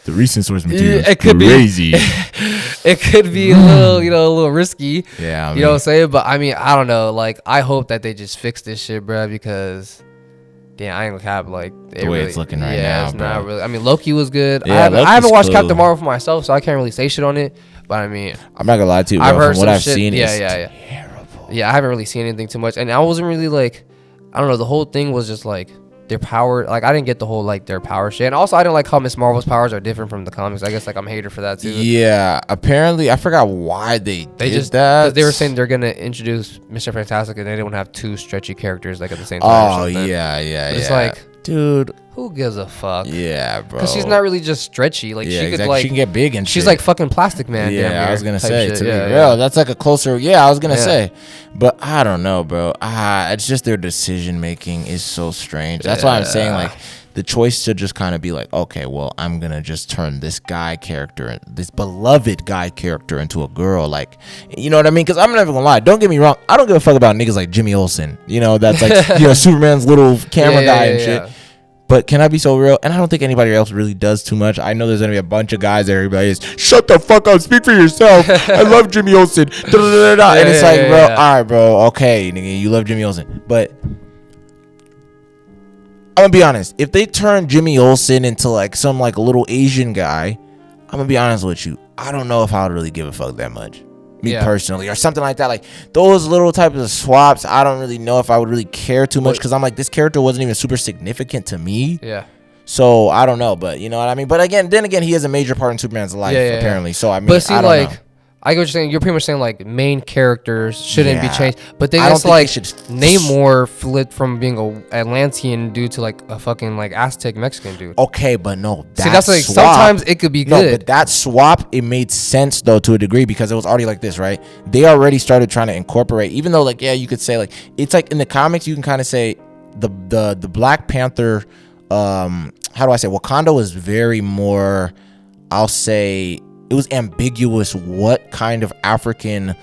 recent source material. It could crazy. It could be a little, you know, a little risky. Yeah. I mean, you know what I'm saying? But I mean, I don't know. Like, I hope that they just fix this shit, bro, because. Damn, I ain't gonna have like the way it's looking right now. Yeah, it's bro. Not really. I mean, Loki was good. Yeah, I haven't watched Captain Marvel for myself, so I can't really say shit on it. But I mean, I'm not gonna lie to you, bro. I've heard from what I've seen, it's terrible. Yeah, I haven't really seen anything too much, and I wasn't really like, I don't know. The whole thing was just like their power. Like I didn't get the whole like their power shit, and also I didn't like how Miss Marvel's powers are different from the comics. I guess like I'm a hater for that too. Yeah, apparently I forgot why they did just that. Because they were saying they're gonna introduce Mr. Fantastic, and they didn't have two stretchy characters like at the same time. Oh yeah. It's like. Dude, who gives a fuck? Yeah, bro. Because she's not really just stretchy. Like Yeah, she could exactly. like She can get big and she's shit. like fucking Plastic Man. damn Yeah, I near was gonna type say shit. to be Yeah, real, yeah. that's like a closer. Yeah, I was gonna Yeah. say, but I don't know, bro. It's just their decision making is so strange. That's why I'm saying like the choice to just kind of be like, okay, well, I'm gonna just turn this guy character, this beloved guy character, into a girl. Like, you know what I mean? Because I'm never gonna lie. Don't get me wrong. I don't give a fuck about niggas like Jimmy Olsen. You know, that's like Superman's little camera guy and shit. Yeah. But can I be so real? And I don't think anybody else really does too much. I know there's gonna be a bunch of guys that everybody is, shut the fuck up, speak for yourself. I love Jimmy Olsen. And it's like, bro, all right, bro, okay, nigga, you love Jimmy Olsen. But I'm gonna be honest. If they turn Jimmy Olsen into like some like little Asian guy, I'm gonna be honest with you. I don't know if I would really give a fuck that much. Me personally, or something like that. Like those little types of swaps, I don't really know if I would really care too much because I'm like, this character wasn't even super significant to me. Yeah. So I don't know, but you know what I mean. But then again, he is a major part in Superman's life, apparently. So I mean, but see, I don't like, know. I get what you're saying. You're pretty much saying like main characters shouldn't be changed, but they I don't just think like they should- Namor flipped from being a Atlantean dude to like a fucking like Aztec Mexican dude. Okay, but no, See, that's like swap, sometimes it could be no, good. but that swap, it made sense though to a degree because it was already like this, right? They already started trying to incorporate, even though like, yeah, you could say like, it's like in the comics, you can kind of say the Black Panther, how do I say, Wakanda was very more, I'll say, it was ambiguous what kind of African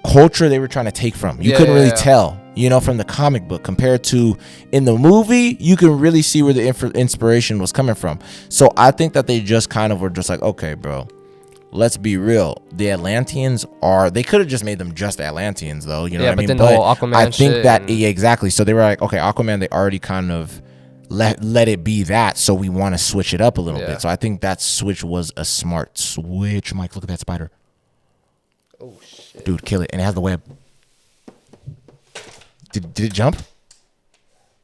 culture they were trying to take from. You couldn't really tell, you know, from the comic book compared to in the movie. You can really see where the inspiration was coming from. So I think that they just kind of were just like, okay, bro, let's be real. The Atlanteans they could have just made them just Atlanteans though. You know what I mean? Then the whole Aquaman I think shit that, exactly. So they were like, okay, Aquaman, they already kind of let it be that, so we want to switch it up a little bit. So I think that switch was a smart switch. Mike, look at that spider. Oh shit, dude, kill it. And it has the web. Did it jump?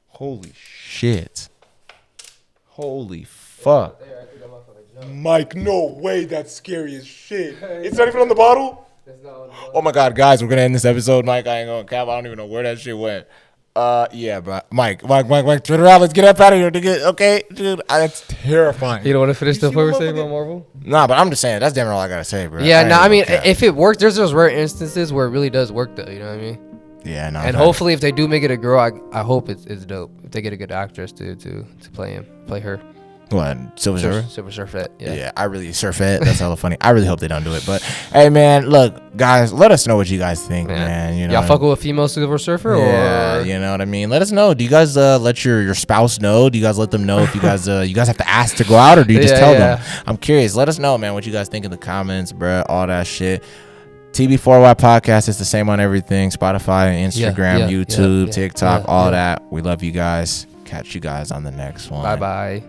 Holy shit. Holy fuck. Mike, no way, that's scary as shit. It's not even on the bottle? Oh my god, guys, we're gonna end this episode. Mike, I ain't gonna cap. I don't even know where that shit went. Yeah, bro. Mike, turn around. Let's get up out of here, nigga. Okay, dude, that's terrifying. You don't want to finish the what we're saying about Marvel? Nah, but I'm just saying, that's damn all I gotta say, bro. Yeah, no, I mean, if it works, there's those rare instances where it really does work, though. You know what I mean? Yeah, no. And hopefully, if they do make it a girl, I hope it's dope. If they get a good actress to play her. What, Silver Surfer? Silver Surfer, Yeah, I really Surfette. That's hella funny. I really hope they don't do it. But hey, man, look, guys, let us know what you guys think, man. You know, y'all fuck with a female Silver Surfer, yeah, or you know what I mean. Let us know. Do you guys let your spouse know? Do you guys let them know if you guys have to ask to go out, or do you just tell them? I'm curious. Let us know, man, what you guys think in the comments, bro. All that shit. TB4Y podcast is the same on everything: Spotify, Instagram, YouTube, TikTok, all that. We love you guys. Catch you guys on the next one. Bye bye.